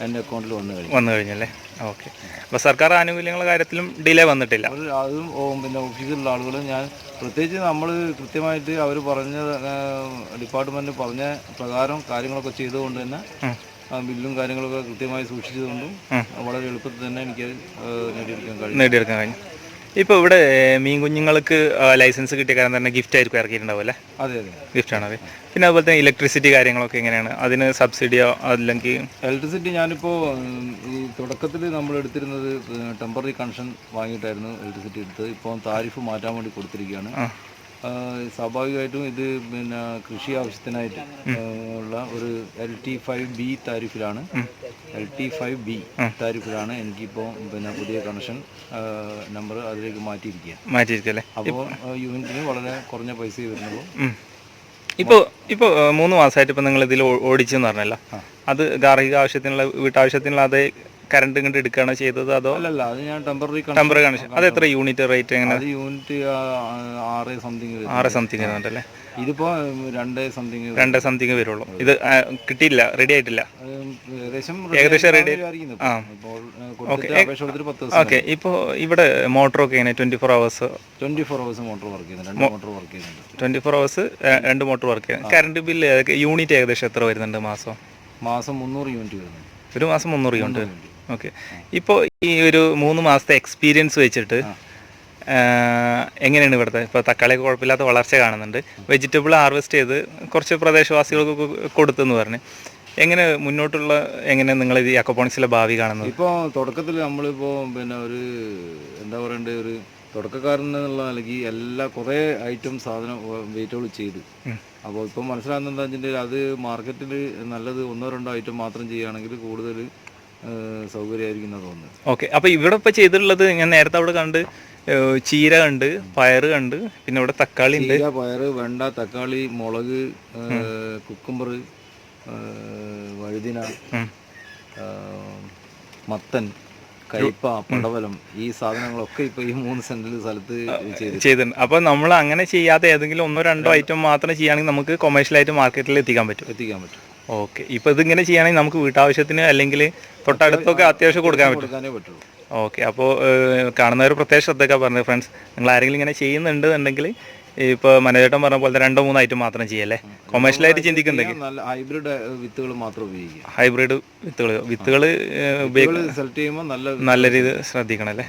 എൻ്റെ അക്കൗണ്ടിൽ വന്നു കഴിഞ്ഞല്ലേ? ഓക്കെ, അപ്പോൾ സർക്കാർ ആനുകൂല്യങ്ങളുടെ കാര്യത്തിലും ഡിലേ വന്നിട്ടില്ല? അതും പിന്നെ ഓഫീസിലുള്ള ആളുകൾ ഞാൻ പ്രത്യേകിച്ച് നമ്മൾ കൃത്യമായിട്ട് അവർ പറഞ്ഞ ഡിപ്പാർട്ട്മെൻറ്റ് പറഞ്ഞ പ്രകാരം കാര്യങ്ങളൊക്കെ ചെയ്തുകൊണ്ട് തന്നെ ബില്ലും കാര്യങ്ങളൊക്കെ കൃത്യമായി സൂക്ഷിച്ചതുകൊണ്ടും വളരെ എളുപ്പത്തിൽ തന്നെ എനിക്ക് നേടിയെടുക്കാൻ കഴിഞ്ഞു. ഇപ്പോൾ ഇവിടെ മീൻ കുഞ്ഞുങ്ങൾക്ക് ലൈസൻസ് കിട്ടിയ കാരണം തന്നെ ഗിഫ്റ്റ് ആയിരിക്കും ഇറക്കിയിട്ടുണ്ടാവും അല്ലേ? അതെ അതെ, ഗിഫ്റ്റാണ്. പിന്നെ അതുപോലെ തന്നെ ഇലക്ട്രിസിറ്റി കാര്യങ്ങളൊക്കെ എങ്ങനെയാണ്? അതിന് സബ്സിഡിയോ അല്ലെങ്കിൽ? ഇലക്ട്രിസിറ്റി ഞാനിപ്പോൾ ഈ തുടക്കത്തിൽ നമ്മൾ എടുത്തിരുന്നത് ടെമ്പററി കണക്ഷൻ വാങ്ങിയിട്ടായിരുന്നു ഇലക്ട്രിസിറ്റി എടുത്തത്. ഇപ്പോൾ താരിഫ് മാറ്റാൻ വേണ്ടി കൊടുത്തിരിക്കുകയാണ്. സ്വാഭാവികമായിട്ടും ഇത് പിന്നെ കൃഷി ആവശ്യത്തിനായിട്ട് ഉള്ള ഒരു LT5B താരിഫിലാണ്. LT5B താരിഫിലാണ് എനിക്കിപ്പോൾ പിന്നെ പുതിയ കണക്ഷൻ നമ്പർ അതിലേക്ക് മാറ്റിയിരിക്കുകയല്ലേ? അപ്പോൾ യൂണിറ്റിന് വളരെ കുറഞ്ഞ പൈസ വരുന്നുള്ളൂ. ഇപ്പോൾ 3 മാസമായിട്ട് ഇപ്പോൾ നിങ്ങൾ ഇതിൽ ഓടിച്ചെന്ന് പറഞ്ഞല്ലോ, അത് ഗാർഹിക ആവശ്യത്തിനുള്ള വീട്ടാവശ്യത്തിനുള്ള അതേ കറണ്ട് ഇങ്ങോട്ട് എടുക്കുകയാണോ ചെയ്തത് അതോ? അല്ലല്ല, അത് ഞാൻ ടെമ്പററി കണക്ഷൻ. അത് എത്ര യൂണിറ്റ് റേറ്റ് എങ്ങനെ? യൂണിറ്റ് 6 സംതിങ് വരുന്നുണ്ടല്ലേ? ഇതിപ്പോൾ 2 സംതിങ് വരുള്ളൂ. ഇത് കിട്ടിയില്ല, റെഡി ആയിട്ടില്ല? ഏകദേശം റെഡി. ഓക്കെ, ഇപ്പോൾ ഇവിടെ മോട്ടറൊക്കെ എങ്ങനെ? 24 hours മോട്ടോർ വർക്ക് ചെയ്യുന്നുണ്ട്. 24 hours 2 മോട്ടോർ വർക്ക് ചെയ്യുന്നത്. കറണ്ട് ബില്ല് യൂണിറ്റ് ഏകദേശം എത്ര വരുന്നുണ്ട് മാസം? 300 യൂണിറ്റ് വരുന്നുണ്ട്. ഒരു മാസം 300 യൂണിറ്റ്. ഓക്കെ, ഇപ്പോൾ ഈ ഒരു 3 മാസത്തെ എക്സ്പീരിയൻസ് വെച്ചിട്ട് എങ്ങനെയാണ് ഇവിടുത്തെ? ഇപ്പോൾ തക്കാളിയൊക്കെ കുഴപ്പമില്ലാത്ത വളർച്ച കാണുന്നുണ്ട്. വെജിറ്റബിൾ ഹാർവെസ്റ്റ് ചെയ്ത് കുറച്ച് പ്രദേശവാസികൾക്ക് കൊടുത്തെന്ന് പറഞ്ഞ് എങ്ങനെ മുന്നോട്ടുള്ള നിങ്ങൾ ഈ അക്വാപോണിക്സിലെ ഭാവി കാണുന്നത്? ഇപ്പോൾ തുടക്കത്തിൽ നമ്മളിപ്പോൾ പിന്നെ ഒരു എന്താ പറയണ്ടേ, ഒരു തുടക്കക്കാരൻ എന്നുള്ള നിലയ്ക്ക് കുറേ ഐറ്റം സാധനം വെയിറ്റുകൾ ചെയ്ത്. അപ്പോൾ ഇപ്പം മനസ്സിലാകുന്നത് എന്താ വെച്ചിട്ടുണ്ടെങ്കിൽ അത് മാർക്കറ്റിൽ നല്ലത് 1-2 ഐറ്റം മാത്രം ചെയ്യുകയാണെങ്കിൽ കൂടുതൽ സൗകര്യമായിരിക്കും തോന്നുന്നത്. ഓക്കെ, അപ്പോൾ ഇവിടെ ഇപ്പോൾ ചെയ്തിട്ടുള്ളത് ഞാൻ നേരത്തെ അവിടെ കണ്ട് ചീര കണ്ട്, പയറ് കണ്ട്, പിന്നെ ഇവിടെ തക്കാളി ഉണ്ട്. പയറ്, വെണ്ട, തക്കാളി, മുളക്, കുക്കുംബർ, വഴുതിന, മത്തൻ, കയ്പ, പടവലം ഈ സാധനങ്ങളൊക്കെ ഇപ്പൊ ഈ 3 സെന്റിൽ സ്ഥലത്ത് ചെയ്തിട്ടുണ്ട്. അപ്പോൾ നമ്മൾ അങ്ങനെ ചെയ്യാതെ ഏതെങ്കിലും 1-2 ഐറ്റം മാത്രം ചെയ്യുകയാണെങ്കിൽ നമുക്ക് കൊമേഴ്ഷ്യലായിട്ട് മാർക്കറ്റിൽ എത്തിക്കാൻ പറ്റും. ഓക്കെ. ഇപ്പോൾ ഇതിങ്ങനെ ചെയ്യുകയാണെങ്കിൽ നമുക്ക് വീട്ടാവശ്യത്തിന് അല്ലെങ്കിൽ തൊട്ടടുത്തൊക്കെ അത്യാവശ്യം കൊടുക്കാനേ പറ്റുള്ളൂ. ഓക്കെ. അപ്പോൾ കാണുന്നവർ പ്രത്യേക ശ്രദ്ധയൊക്കെ പറഞ്ഞു ഫ്രണ്ട്സ്, നിങ്ങൾ ആരെങ്കിലും ഇങ്ങനെ ചെയ്യുന്നുണ്ട് എന്നുണ്ടെങ്കിൽ ഇപ്പോൾ മനോജേട്ടൻ പറഞ്ഞ പോലെ 2-3 ഐറ്റം മാത്രം ചെയ്യല്ലേ. കൊമേഴ്ഷ്യലായിട്ട് ചിന്തിക്കുന്നുണ്ടെങ്കിൽ ഹൈബ്രിഡ് വിത്തുകൾ മാത്രം ഉപയോഗിക്കുക. ഹൈബ്രിഡ് വിത്തുകൾ സെലക്ട് ചെയ്യുമ്പോൾ നല്ല രീതിയിൽ ശ്രദ്ധിക്കണം അല്ലേ.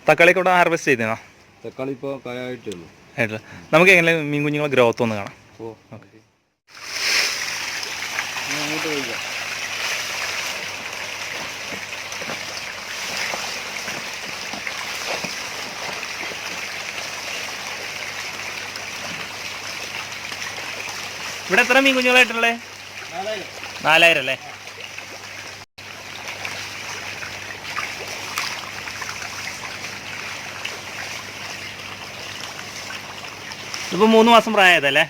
തക്കാളിയൊക്കെ ഇവിടെ ഹാർവെസ്റ്റ് ചെയ്തേനാ? തക്കാളി ഇപ്പോൾ കായായിട്ടുള്ളൂ. നമുക്ക് എങ്ങനെ മീൻ കുഞ്ഞുങ്ങളെ ഗ്രോത്ത് ഒന്ന് കാണാം. ഓക്കെ. ഇവിടെ എത്ര മീൻ കുഞ്ഞുങ്ങളായിട്ടുള്ളേ? 4000 അല്ലേ? ഇപ്പൊ 3 മാസം പ്രായതല്ലേ?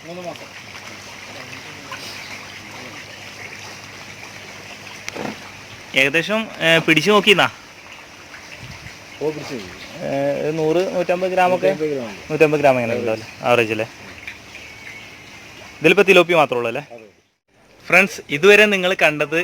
3 മാസം. ഏകദേശം പിടിച്ചു നോക്കിന്നാ 100-150 ഗ്രാമൊക്കെ 150 ഗ്രാം എങ്ങനെ ഉണ്ടാവില്ലേ ആവറേജ് അല്ലേ? ഇതിലിപ്പോൾ തിലോപ്പി മാത്രമേ ഉള്ളൂ അല്ലേ? ഫ്രണ്ട്സ്, ഇതുവരെ നിങ്ങൾ കണ്ടത്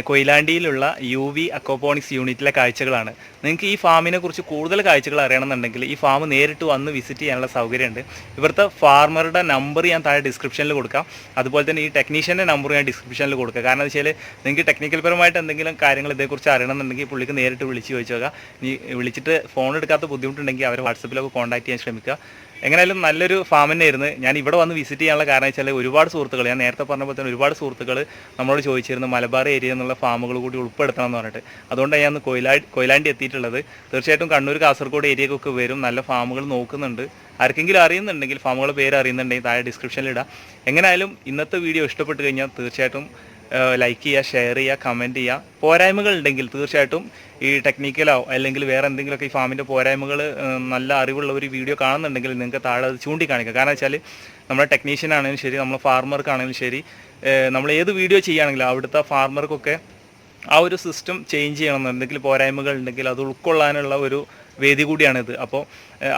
കൊയിലാണ്ടിയിലുള്ള UV അക്വാപോണിക്സ് യൂണിറ്റിലെ കാഴ്ചകളാണ്. നിങ്ങൾക്ക് ഈ ഫാമിനെ കുറിച്ച് കൂടുതൽ കാഴ്ചകൾ അറിയണമെന്നുണ്ടെങ്കിൽ ഈ ഫാം നേരിട്ട് വന്ന് വിസിറ്റ് ചെയ്യാനുള്ള സൗകര്യമുണ്ട്. ഇവിടുത്തെ ഫാർമറുടെ നമ്പർ ഞാൻ താഴെ ഡിസ്ക്രിപ്ഷനിൽ കൊടുക്കാം. അതുപോലെ തന്നെ ഈ ടെക്നീഷ്യൻ്റെ നമ്പർ ഞാൻ ഡിസ്ക്രിപ്ഷനിൽ കൊടുക്കുക. കാരണം എന്ന് വെച്ചാൽ നിങ്ങൾക്ക് ടെക്നിക്കൽ പരമായിട്ട് എന്തെങ്കിലും കാര്യങ്ങൾ ഇതേക്കുറിച്ച് അറിയണമെന്നുണ്ടെങ്കിൽ പുള്ളിക്ക് നേരിട്ട് വിളിച്ച് ചോദിച്ചോക്കുക. ഇനി വിളിച്ചിട്ട് ഫോൺ എടുക്കാത്ത ബുദ്ധിമുട്ടുണ്ടെങ്കിൽ അവരെ വാട്സപ്പിലൊക്കെ കോൺടാക്ട് ചെയ്യാൻ ശ്രമിക്കുക. എങ്ങനെയായാലും നല്ലൊരു ഫാം തന്നെയായിരുന്നു. ഞാൻ ഇവിടെ വന്ന് വിസിറ്റ് ചെയ്യാനുള്ള കാരണം വെച്ചാൽ ഒരുപാട് സുഹൃത്തുക്കൾ, ഞാൻ നേരത്തെ പറഞ്ഞ പോലെ തന്നെ ഒരുപാട് സുഹൃത്തുക്കൾ നമ്മളോട് ചോദിച്ചിരുന്നു മലബാർ ഏരിയ എന്നുള്ള ഫാമുകൾ കൂടി ഉൾപ്പെടുത്തണം എന്ന് പറഞ്ഞിട്ട്. അതുകൊണ്ടാണ് ഞാൻ കൊയിലാണ്ടി എത്തിയിട്ടുള്ളത്. തീർച്ചയായിട്ടും കണ്ണൂർ, കാസർഗോഡ് ഏരിയക്കൊക്കെ വരും, നല്ല ഫാമുകൾ നോക്കുന്നുണ്ട്. ആർക്കെങ്കിലും അറിയുന്നുണ്ടെങ്കിൽ ഫാമുകളുടെ പേര് അറിയുന്നുണ്ടെങ്കിൽ താഴെ ഡിസ്ക്രിപ്ഷനിൽ ഇടാം. എങ്ങനെയായാലും ഇന്നത്തെ വീഡിയോ ഇഷ്ടപ്പെട്ട് കഴിഞ്ഞാൽ തീർച്ചയായിട്ടും ലൈക്ക് ചെയ്യുക, ഷെയർ ചെയ്യുക, കമൻറ്റ് ചെയ്യുക. പോരായ്മകൾ ഉണ്ടെങ്കിൽ തീർച്ചയായിട്ടും ഈ ടെക്നിക്കലോ അല്ലെങ്കിൽ വേറെ എന്തെങ്കിലുമൊക്കെ ഈ ഫാമിൻ്റെ പോരായ്മകൾ നല്ല അറിവുള്ള ഒരു വീഡിയോ കാണുന്നുണ്ടെങ്കിൽ നിങ്ങൾക്ക് താഴെ അത് ചൂണ്ടിക്കാണിക്കുക. കാരണം വെച്ചാൽ നമ്മുടെ ടെക്നീഷ്യനാണെങ്കിലും ശരി, നമ്മൾ ഫാർമർക്കാണെങ്കിലും ശരി, നമ്മൾ ഏത് വീഡിയോ ചെയ്യുകയാണെങ്കിലും അവിടുത്തെ ഫാർമർക്കൊക്കെ ആ ഒരു സിസ്റ്റം ചേഞ്ച് ചെയ്യണം. എന്തെങ്കിലും പോരായ്മകൾ ഉണ്ടെങ്കിൽ അത് ഉൾക്കൊള്ളാനുള്ള ഒരു വേദി കൂടിയാണിത്. അപ്പോൾ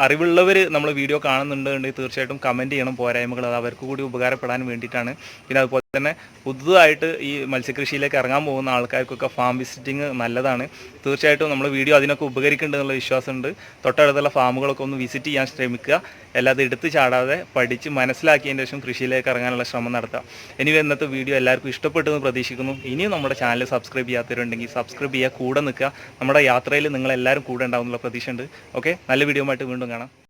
അറിവുള്ളവർ നമ്മൾ വീഡിയോ കാണുന്നുണ്ടെങ്കിൽ തീർച്ചയായിട്ടും കമൻറ്റ് ചെയ്യണം പോരായ്മകൾ, അത് അവർക്ക് കൂടി ഉപകാരപ്പെടാൻ വേണ്ടിയിട്ടാണ്. പിന്നെ അതുപോലെ തന്നെ പുതുതായിട്ട് ഈ മത്സ്യകൃഷിയിലേക്ക് ഇറങ്ങാൻ പോകുന്ന ആൾക്കാർക്കൊക്കെ ഫാം വിസിറ്റിംഗ് നല്ലതാണ്. തീർച്ചയായിട്ടും നമ്മൾ വീഡിയോ അതിനൊക്കെ ഉപകരിക്കുന്നുണ്ടെന്നുള്ള വിശ്വാസമുണ്ട്. തൊട്ടടുത്തുള്ള ഫാമുകളൊക്കെ ഒന്ന് വിസിറ്റ് ചെയ്യാൻ ശ്രമിക്കുക. അല്ലാതെ എടുത്ത് ചാടാതെ പഠിച്ച് മനസ്സിലാക്കിയതിന് ശേഷം കൃഷിയിലേക്ക് ഇറങ്ങാനുള്ള ശ്രമം നടത്തുക. ഇനി ഇന്നത്തെ വീഡിയോ എല്ലാവർക്കും ഇഷ്ടപ്പെട്ടെന്ന് പ്രതീക്ഷിക്കുന്നു. ഇനിയും നമ്മുടെ ചാനൽ സബ്സ്ക്രൈബ് ചെയ്യാത്തവരുണ്ടെങ്കിൽ സബ്സ്ക്രൈബ് ചെയ്യുക, കൂടെ നിൽക്കുക. നമ്മുടെ യാത്രയിൽ നിങ്ങളെല്ലാവരും കൂടെ ഉണ്ടാവുന്നുള്ള പ്രതീക്ഷയുണ്ട്. ഓക്കെ, നല്ല വീഡിയോ ആയിട്ട് വീണ്ടും കാണാം.